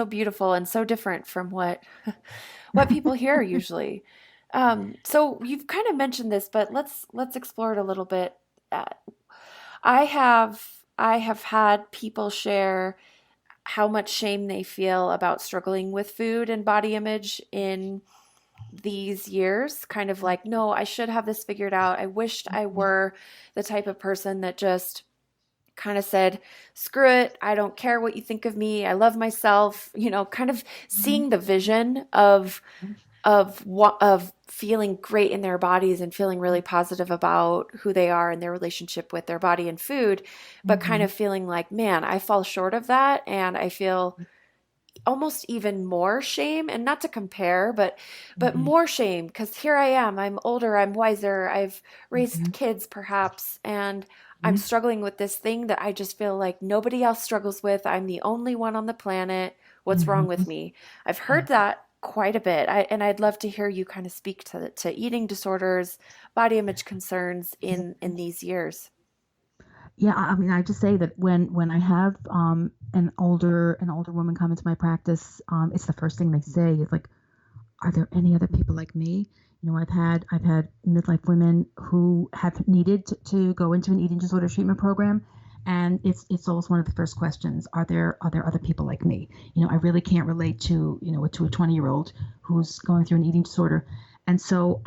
[SPEAKER 1] beautiful and so different from what what people hear usually. So you've kind of mentioned this, but let's explore it a little bit. Uh, I have had people share how much shame they feel about struggling with food and body image in these years, kind of like, no, I should have this figured out. I wished I were the type of person that just kind of said, screw it, I don't care what you think of me, I love myself, kind of seeing the vision of feeling great in their bodies and feeling really positive about who they are and their relationship with their body and food, but kind
[SPEAKER 2] Mm-hmm.
[SPEAKER 1] of feeling like, man, I fall short of that, and I feel almost even more shame, and not to compare, but
[SPEAKER 2] Mm-hmm.
[SPEAKER 1] more shame, because here I am, I'm older, I'm wiser, I've raised
[SPEAKER 2] Mm-hmm.
[SPEAKER 1] kids perhaps, and I'm
[SPEAKER 2] Mm-hmm.
[SPEAKER 1] struggling with this thing that I just feel like nobody else struggles with. I'm the only one on the planet. What's wrong
[SPEAKER 2] Mm-hmm.
[SPEAKER 1] with me? I've
[SPEAKER 2] Yeah.
[SPEAKER 1] heard that quite a bit. And I'd love to hear you kind of speak to eating disorders, body image concerns in these years.
[SPEAKER 2] Yeah, I mean, I just say that when I have an older woman come into my practice, it's the first thing they say is like, "Are there any other people like me?" I've had midlife women who have needed to go into an eating disorder treatment program, and it's always one of the first questions: Are there other people like me? I really can't relate to a 20-year-old who's going through an eating disorder, and so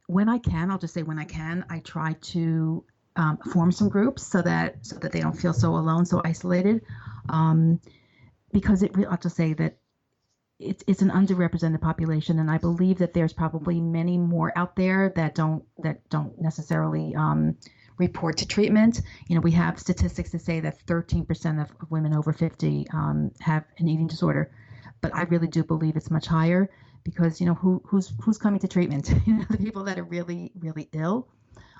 [SPEAKER 2] when I can, I'll just say when I can, I try to form some groups so that they don't feel so alone, so isolated. Um, because I'll just say that it's an underrepresented population, and I believe that there's probably many more out there that don't necessarily report to treatment. We have statistics that say that 13% of women over 50 have an eating disorder, but I really do believe it's much higher because who's coming to treatment? The people that are really really ill.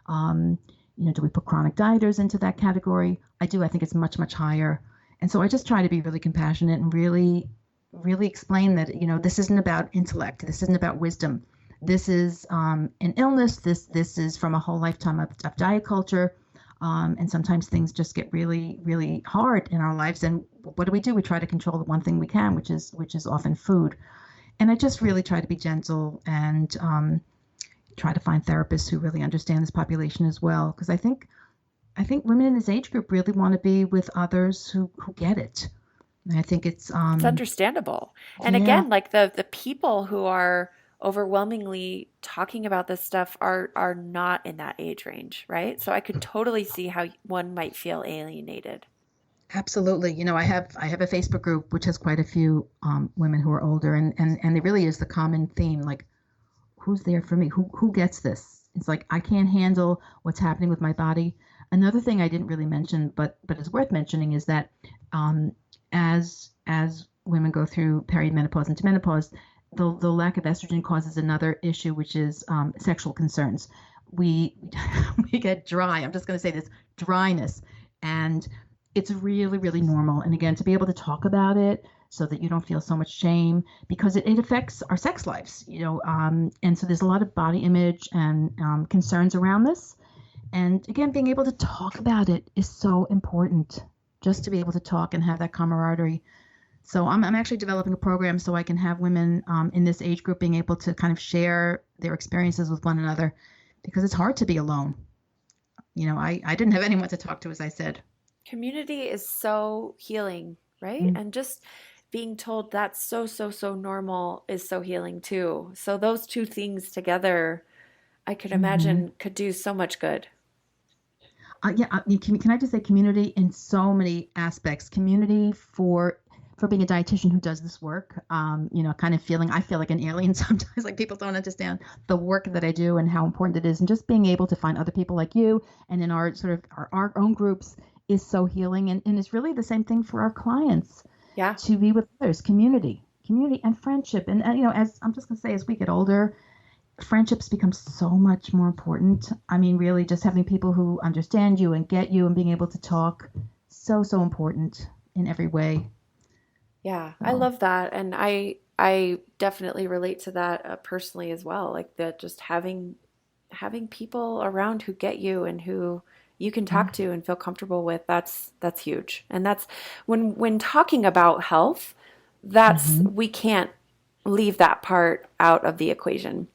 [SPEAKER 2] Um, do we put chronic dieters into that category? I do. I think it's much, much higher. And so I just try to be really compassionate and really, really explain that, this isn't about intellect. This isn't about wisdom. This is an illness. This is from a whole lifetime of diet culture. And sometimes things just get really, really hard in our lives. And what do? We try to control the one thing we can, which is often food. And I just really try to be gentle and try to find therapists who really understand this population as well, because I think women in this age group really want to be with others who get it. And I think it's
[SPEAKER 1] It's understandable. And
[SPEAKER 2] yeah,
[SPEAKER 1] again, like the people who are overwhelmingly talking about this stuff are not in that age range, right? So I could totally see how one might feel alienated.
[SPEAKER 2] absolutely. I have a Facebook group which has quite a few women who are older, and it really is the common theme, like, who's there for me? Who gets this? It's like I can't handle what's happening with my body. Another thing I didn't really mention, but is worth mentioning, is that um, as women go through perimenopause into menopause, the lack of estrogen causes another issue, which is sexual concerns. We we get dry. I'm just going to say this: dryness, and it's really really normal. And again, to be able to talk about it so that you don't feel so much shame, because it affects our sex lives, and so there's a lot of body image and concerns around this. And again, being able to talk about it is so important, just to be able to talk and have that camaraderie. So I'm actually developing a program so I can have women in this age group being able to kind of share their experiences with one another, because it's hard to be alone. I didn't have anyone to talk to, as I said.
[SPEAKER 1] Community is so healing, right?
[SPEAKER 2] Mm.
[SPEAKER 1] And just being told that's so, so, so normal is so healing too. So those two things together, I could
[SPEAKER 2] Mm-hmm.
[SPEAKER 1] imagine could do so much good.
[SPEAKER 2] Yeah, can I just say community in so many aspects? Community for being a dietitian who does this work. Kind of I feel like an alien sometimes. Like, people don't understand the work that I do and how important it is. And just being able to find other people like you and in our sort of our own groups is so healing. And it's really the same thing for our clients,
[SPEAKER 1] Yeah.
[SPEAKER 2] to be with others, community and friendship. And as I'm just gonna say, as we get older, friendships become so much more important. I mean, really, just having people who understand you and get you and being able to talk, so, so important in every way.
[SPEAKER 1] Yeah, I
[SPEAKER 2] So,
[SPEAKER 1] love that, and I definitely relate to that personally as well. Like that, just having people around who get you and who you can talk to and feel comfortable with. That's huge, and that's when talking about health, that's
[SPEAKER 2] mm-hmm.
[SPEAKER 1] we can't leave that part out of the equation.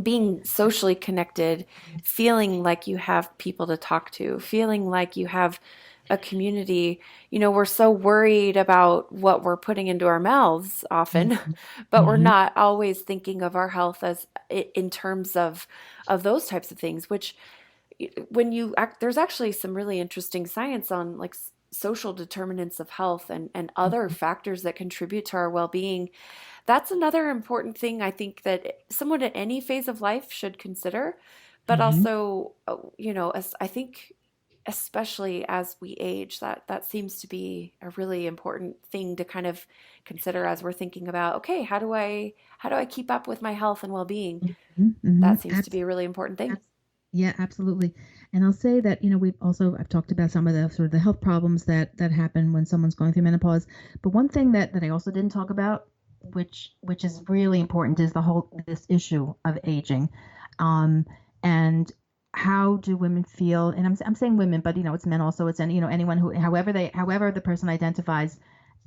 [SPEAKER 1] being socially connected, feeling like you have people to talk to, feeling like you have a community. We're so worried about what we're putting into our mouths often,
[SPEAKER 2] Mhm.
[SPEAKER 1] but we're
[SPEAKER 2] Mhm.
[SPEAKER 1] not always thinking of our health as in terms of those types of things, which when you act, there's actually some really interesting science on like social determinants of health and other factors that contribute to our well-being. That's another important thing I think that someone at any phase of life should consider, but
[SPEAKER 2] Mhm.
[SPEAKER 1] also, as I think especially as we age, that seems to be a really important thing to kind of consider as we're thinking about, okay, how do I keep up with my health and well-being?
[SPEAKER 2] Mhm.
[SPEAKER 1] That
[SPEAKER 2] Mhm.
[SPEAKER 1] seems to be a really important thing.
[SPEAKER 2] Yeah, absolutely. And I'll say that, I've talked about some of the sort of the health problems that happen when someone's going through menopause. But one thing that I also didn't talk about, which is really important, is the whole this issue of aging. Um, and how do women feel? And I'm saying women, but it's men also. It's anyone who, however the person identifies,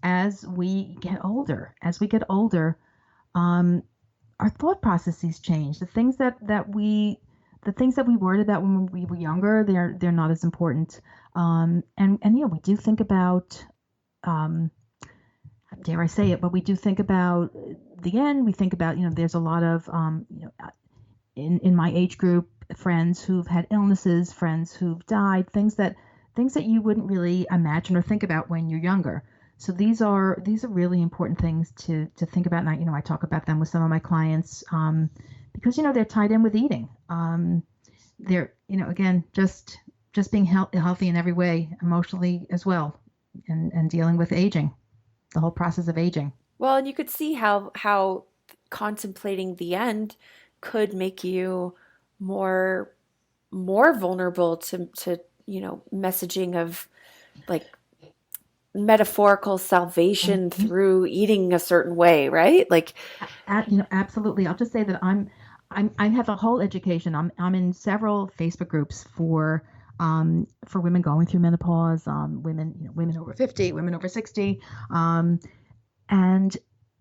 [SPEAKER 2] as we get older, um, our thought processes change. The things that we worried about when we were younger, they're not as important. And we do think about, um, dare I say it, but we do think about the end. We think about, there's a lot of, in my age group, friends who've had illnesses, friends who've died, things that you wouldn't really imagine or think about when you're younger. So these are really important things to think about. And I talk about them with some of my clients, because they're tied in with eating. They're again, just being healthy in every way, emotionally as well, and dealing with aging, the whole process of aging.
[SPEAKER 1] Well, and you could see how contemplating the end could make you more more vulnerable to messaging of like metaphorical salvation
[SPEAKER 2] Mhm.
[SPEAKER 1] through eating a certain way, right? Like,
[SPEAKER 2] Absolutely. I'll just say that I have a whole education. I'm in several Facebook groups for women going through menopause, women over 50, women over 60, um, and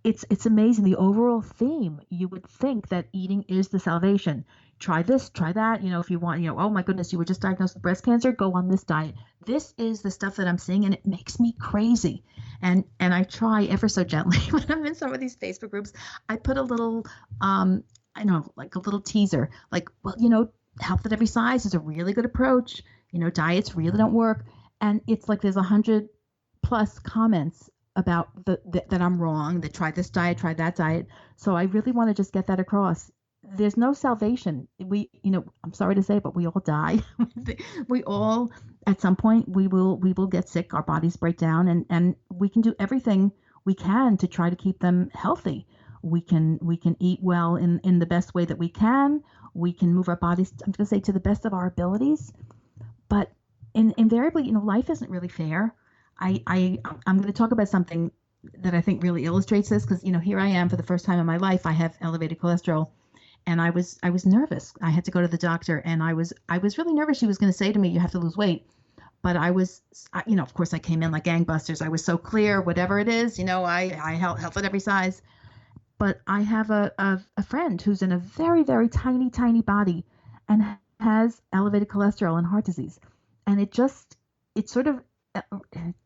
[SPEAKER 2] it's amazing the overall theme. You would think that eating is the salvation. Try this, try that. If you want, oh my goodness, you were just diagnosed with breast cancer, go on this diet. This is the stuff that I'm seeing, and it makes me crazy. And I try ever so gently when I'm in some of these Facebook groups. I put a little, I know, like a little teaser, like, well, health at every size is a really good approach. Diets really don't work, and it's like there's 100+ comments about that I'm wrong, that try this diet, try that diet. So I really want to just get that across. There's no salvation. I'm sorry to say, but we all die. We all, at some point, we will get sick. Our bodies break down, and we can do everything we can to try to keep them healthy. We can eat well in the best way that we can. We can move our bodies, I'm going to say, to the best of our abilities. But invariably, life isn't really fair. I'm going to talk about something that I think really illustrates this, because here I am for the first time in my life. I have elevated cholesterol, and I was nervous. I had to go to the doctor, and I was really nervous. She was going to say to me, "You have to lose weight." But of course, I came in like gangbusters. I was so clear, whatever it is, I health at every size. But I have a friend who's in a very, very tiny, tiny body, and has elevated cholesterol and heart disease. And it sort of, uh,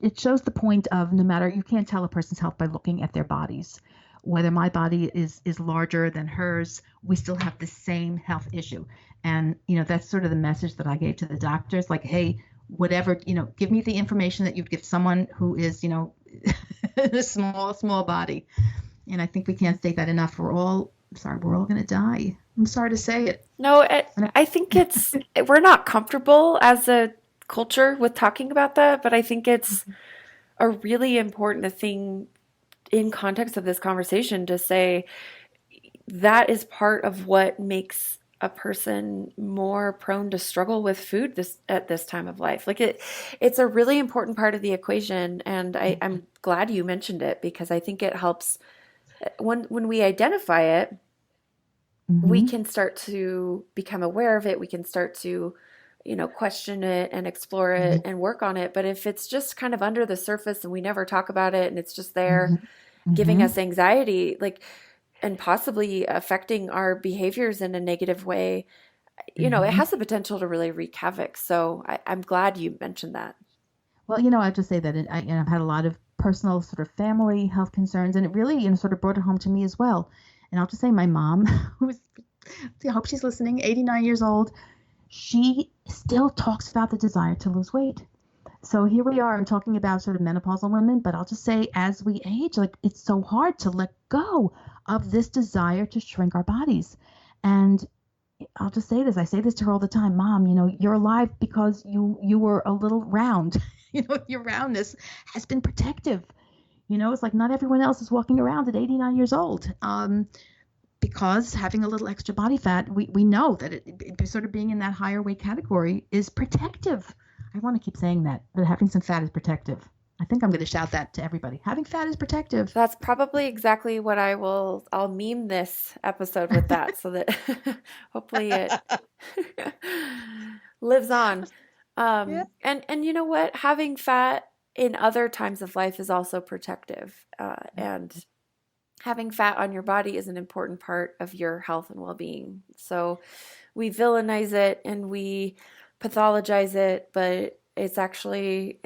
[SPEAKER 2] it shows the point of, no matter, you can't tell a person's health by looking at their bodies. Whether my body is larger than hers, we still have the same health issue. And that's sort of the message that I gave to the doctors, like, hey, whatever, give me the information that you'd give someone who is, a small body. And I think we can't state that enough. We're all going to die. I'm sorry to say it.
[SPEAKER 1] no, I think we're not comfortable as a culture with talking about that, but I think it's a really important thing in context of this conversation to say that is part of what makes a person more prone to struggle with food this at this time of life. Like it's a really important part of the equation, and I'm glad you mentioned it because I think it helps when we identify it, we
[SPEAKER 2] Mm-hmm.
[SPEAKER 1] can start to become aware of it. We can start to, question it and explore it and work on it. But if it's just kind of under the surface and we never talk about it and it's just there
[SPEAKER 2] Mm-hmm.
[SPEAKER 1] giving
[SPEAKER 2] Mm-hmm.
[SPEAKER 1] us anxiety, like and possibly affecting our behaviors in a negative way, it
[SPEAKER 2] Hmm.
[SPEAKER 1] has the potential to really wreak havoc. So I'm glad you mentioned that.
[SPEAKER 2] Well, I just say that I've had a lot of personal sort of family health concerns, and it really, sort of brought it home to me as well. And I'll just say my mom, who's, I hope she's listening, 89 years old, she still talks about the desire to lose weight. So here we are, I'm talking about sort of menopausal women, but I'll just say as we age, like it's so hard to let go of this desire to shrink our bodies. And I'll just say this. I say this to her all the time. Mom, you're alive because you were a little round. Your roundness has been protective. It's like not everyone else is walking around at 89 years old. Because having a little extra body fat, we know that it sort of being in that higher weight category is protective. I want to keep saying that having some fat is protective. I think I'm going to shout that to everybody. Having fat is protective.
[SPEAKER 1] That's probably exactly what I'll meme this episode with that so that hopefully it lives on.
[SPEAKER 2] Yeah.
[SPEAKER 1] And you know what? Having fat in other times of life is also protective. And having fat on your body is an important part of your health and well-being. So we villainize it and we pathologize it, but it's actually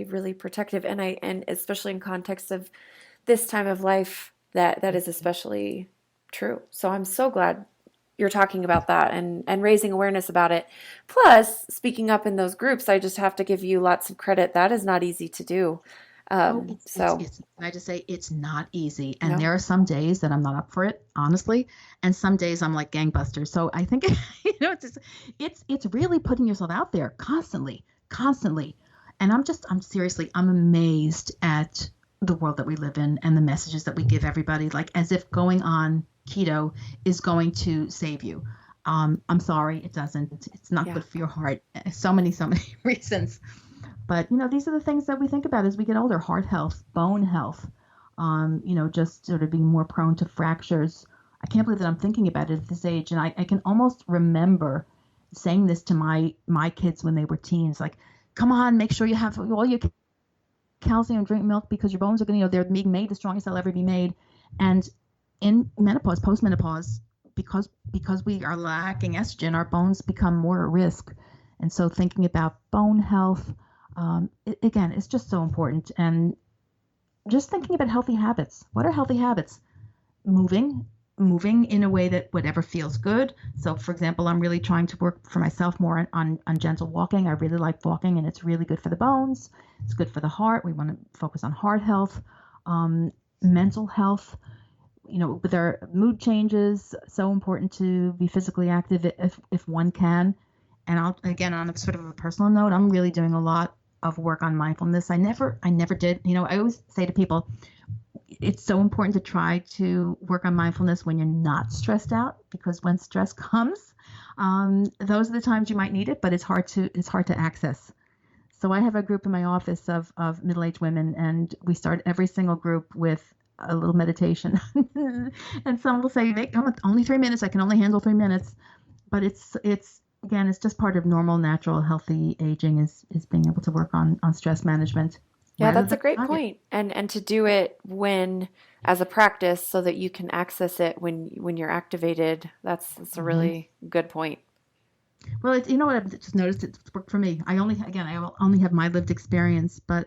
[SPEAKER 1] really protective. And especially in context of this time of life, that is especially true. So I'm so glad you're talking about that and raising awareness about it. Plus, speaking up in those groups, I just have to give you lots of credit. That is not easy to do.
[SPEAKER 2] Oh,
[SPEAKER 1] So
[SPEAKER 2] I just say it's not easy. And
[SPEAKER 1] no,
[SPEAKER 2] there are some days that I'm not up for it, honestly. And some days I'm like gangbusters. So I think, it's really putting yourself out there constantly, constantly. And I'm amazed at the world that we live in and the messages that we give everybody, like as if going on keto is going to save you. I'm sorry, it doesn't. It's not
[SPEAKER 1] yeah.
[SPEAKER 2] good for your heart. So many reasons. But these are the things that we think about as we get older: heart health, bone health, just sort of being more prone to fractures. I can't believe that I'm thinking about it at this age, and I can almost remember saying this to my kids when they were teens, like, "Come on, make sure you have all your calcium, drink milk because your bones are going to, they're being made the strongest they'll ever be made." And in menopause, postmenopause, because we are lacking estrogen, our bones become more at risk. And so thinking about bone health, again, it's just so important. And just thinking about healthy habits. What are healthy habits? Moving, moving in a way that whatever feels good. So, for example, I'm really trying to work for myself more on gentle walking. I really like walking, and it's really good for the bones. It's good for the heart. We want to focus on heart health, mental health. With our mood changes, so important to be physically active if one can. And again, on a sort of a personal note, I'm really doing a lot of work on mindfulness. I never did. I always say to people, it's so important to try to work on mindfulness when you're not stressed out, because when stress comes, those are the times you might need it, but it's hard to access. So I have a group in my office of middle-aged women, and we start every single group with a little meditation. And some will say, only 3 minutes, I can only handle 3 minutes. But it's again, it's just part of normal, natural, healthy aging is being able to work on stress management
[SPEAKER 1] Yeah,
[SPEAKER 2] rather
[SPEAKER 1] that's a
[SPEAKER 2] than
[SPEAKER 1] great
[SPEAKER 2] not it.
[SPEAKER 1] point. And to do it when as a practice so that you can access it when you're activated. That's a
[SPEAKER 2] Hmm.
[SPEAKER 1] really good point.
[SPEAKER 2] Well, you know what I've just noticed, it's worked for me. I only have my lived experience, but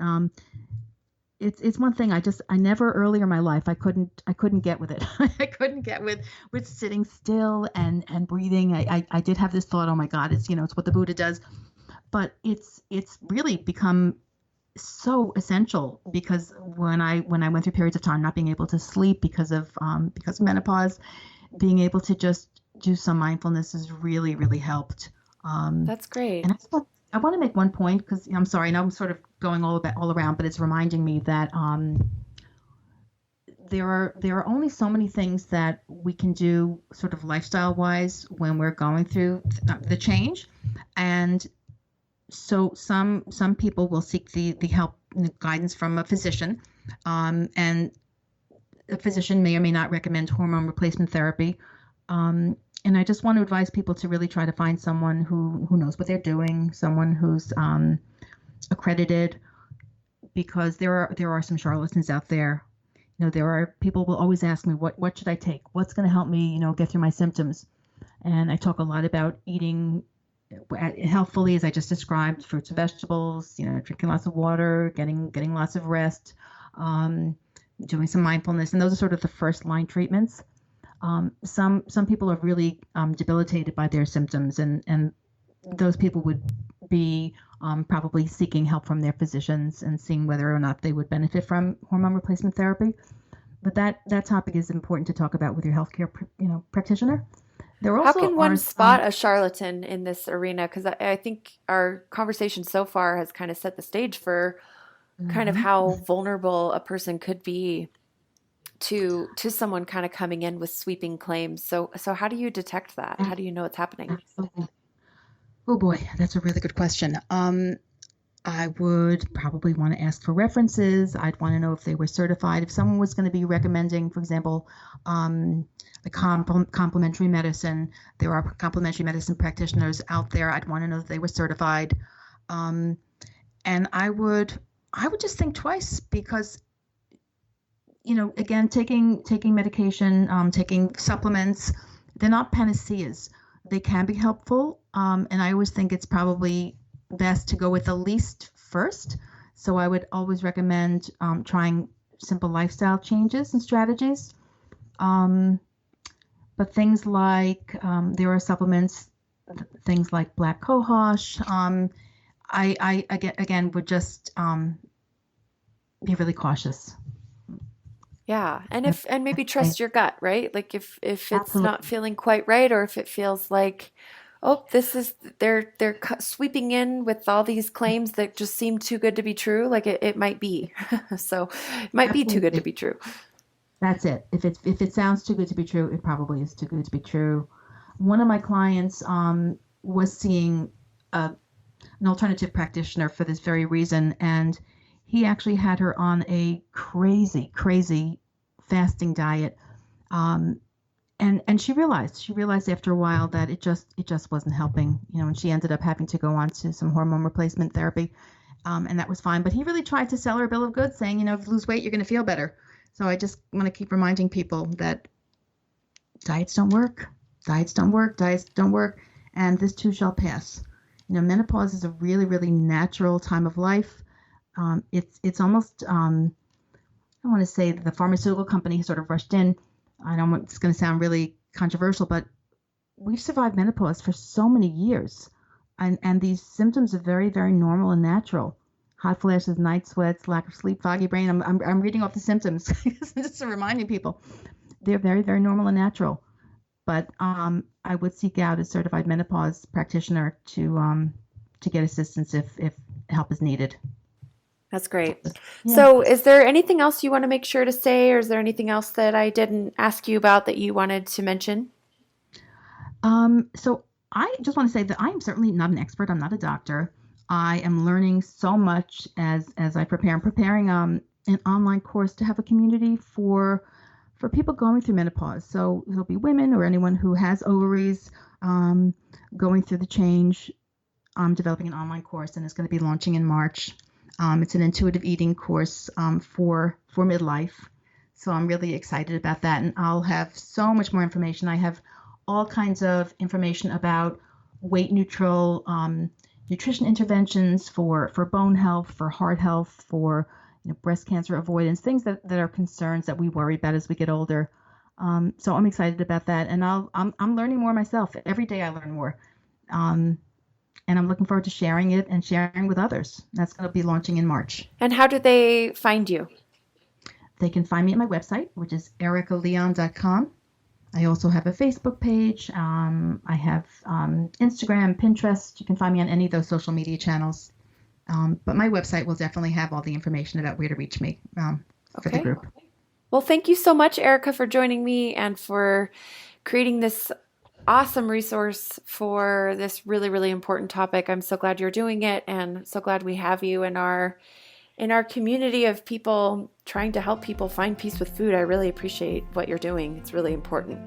[SPEAKER 2] it's one thing I never earlier in my life I couldn't get with it. I couldn't get with sitting still and breathing. I did have this thought, oh my God, it's what the Buddha does, but it's really become so essential, because when I went through periods of time not being able to sleep because of menopause, being able to just do some mindfulness has really, really helped. Um,
[SPEAKER 1] That's great.
[SPEAKER 2] and I want to make one point, because I'm sorry, I know I'm sort of going all around, but it's reminding me that there are only so many things that we can do sort of lifestyle wise when we're going through the change. And so some people will seek the help and the guidance from a physician, and a physician may or may not recommend hormone replacement therapy. And I just want to advise people to really try to find someone who knows what they're doing, someone who's accredited, because there are some charlatans out there. There are people will always ask me, what should I take? What's going to help me, get through my symptoms? And I talk a lot about eating healthfully, as I just described, fruits and vegetables, drinking lots of water, getting lots of rest, um, doing some mindfulness. And those are sort of the first line treatments. Some people are really debilitated by their symptoms, and those people would be probably seeking help from their physicians and seeing whether or not they would benefit from hormone replacement therapy. But that topic is important to talk about with your healthcare practitioner. There
[SPEAKER 1] How
[SPEAKER 2] also
[SPEAKER 1] can
[SPEAKER 2] are
[SPEAKER 1] one spot a charlatan in this arena? Because I think our conversation so far has kind of set the stage for kind of
[SPEAKER 2] Mhm.
[SPEAKER 1] how vulnerable a person could be to someone kind of coming in with sweeping claims. So how do you detect that? How do you know it's happening?
[SPEAKER 2] Absolutely. Oh boy, that's a really good question. I would probably want to ask for references. I'd want to know if they were certified. If someone was going to be recommending, for example, the complementary medicine, there are complementary medicine practitioners out there. I'd want to know that they were certified. Um, and I would just think twice because, again, taking medication, taking supplements, they're not panaceas. They can be helpful, and I always think it's probably best to go with the least first. So I would always recommend trying simple lifestyle changes and strategies. Um, but things like there are supplements, things like black cohosh. I again would just be really cautious.
[SPEAKER 1] Yeah. And
[SPEAKER 2] That's,
[SPEAKER 1] if and maybe
[SPEAKER 2] that's my,
[SPEAKER 1] trust your gut, right? Like if it's not
[SPEAKER 2] absolutely.
[SPEAKER 1] feeling quite right, or if it feels like, oh, this is they're sweeping in with all these claims that just seem too good to be true, like it might be. So it might be too good to
[SPEAKER 2] Absolutely.
[SPEAKER 1] be true.
[SPEAKER 2] That's it. If it sounds too good to be true, it probably is too good to be true. One of my clients was seeing an alternative practitioner for this very reason, and he actually had her on a crazy, crazy fasting diet. Um, and she realized after a while that it just wasn't helping, and she ended up having to go on to some hormone replacement therapy, and that was fine. But he really tried to sell her a bill of goods, saying, if you lose weight, you're going to feel better. So I just want to keep reminding people that diets don't work, diets don't work, and this too shall pass. Menopause is a really, really natural time of life. It's almost I want to say that the pharmaceutical company sort of rushed in. I don't want it's going to sound really controversial, but we've survived menopause for so many years, and these symptoms are very, very normal and natural. Hot flashes, night sweats, lack of sleep, foggy brain. I'm reading off the symptoms just to reminding people they're very, very normal and natural. But I would seek out a certified menopause practitioner to get assistance if help is needed.
[SPEAKER 1] That's great.
[SPEAKER 2] Yeah.
[SPEAKER 1] So is there anything else you want to make sure to say, or is there anything else that I didn't ask you about that you wanted to mention?
[SPEAKER 2] So I just want to say that I am certainly not an expert. I'm not a doctor. I am learning so much as I prepare. I'm preparing an online course to have a community for people going through menopause. So it'll be women or anyone who has ovaries um, going through the change. I'm developing an online course and it's going to be launching in March. It's an intuitive eating course for midlife. So I'm really excited about that. And I'll have so much more information. I have all kinds of information about weight neutral nutrition interventions for bone health, for heart health, for breast cancer avoidance, things that are concerns that we worry about as we get older. So I'm excited about that. And I'm learning more myself. Every day I learn more. Um, and I'm looking forward to sharing it and sharing with others. That's going to be launching in March.
[SPEAKER 1] And how do they find you?
[SPEAKER 2] They can find me at my website, which is ericaleon.com. I also have a Facebook page. I have Instagram, Pinterest. You can find me on any of those social media channels. But my website will definitely have all the information about where to reach me for the
[SPEAKER 1] Okay.
[SPEAKER 2] group.
[SPEAKER 1] Well, thank you so much, Erica, for joining me and for creating this awesome resource for this really, really important topic. I'm so glad you're doing it and so glad we have you in our community of people trying to help people find peace with food. I really appreciate what you're doing. It's really important.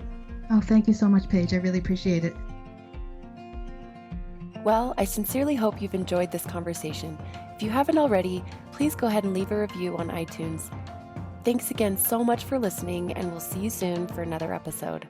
[SPEAKER 2] Oh, thank you so much, Paige. I really appreciate it.
[SPEAKER 1] Well, I sincerely hope you've enjoyed this conversation. If you haven't already, please go ahead and leave a review on iTunes. Thanks again so much for listening, and we'll see you soon for another episode.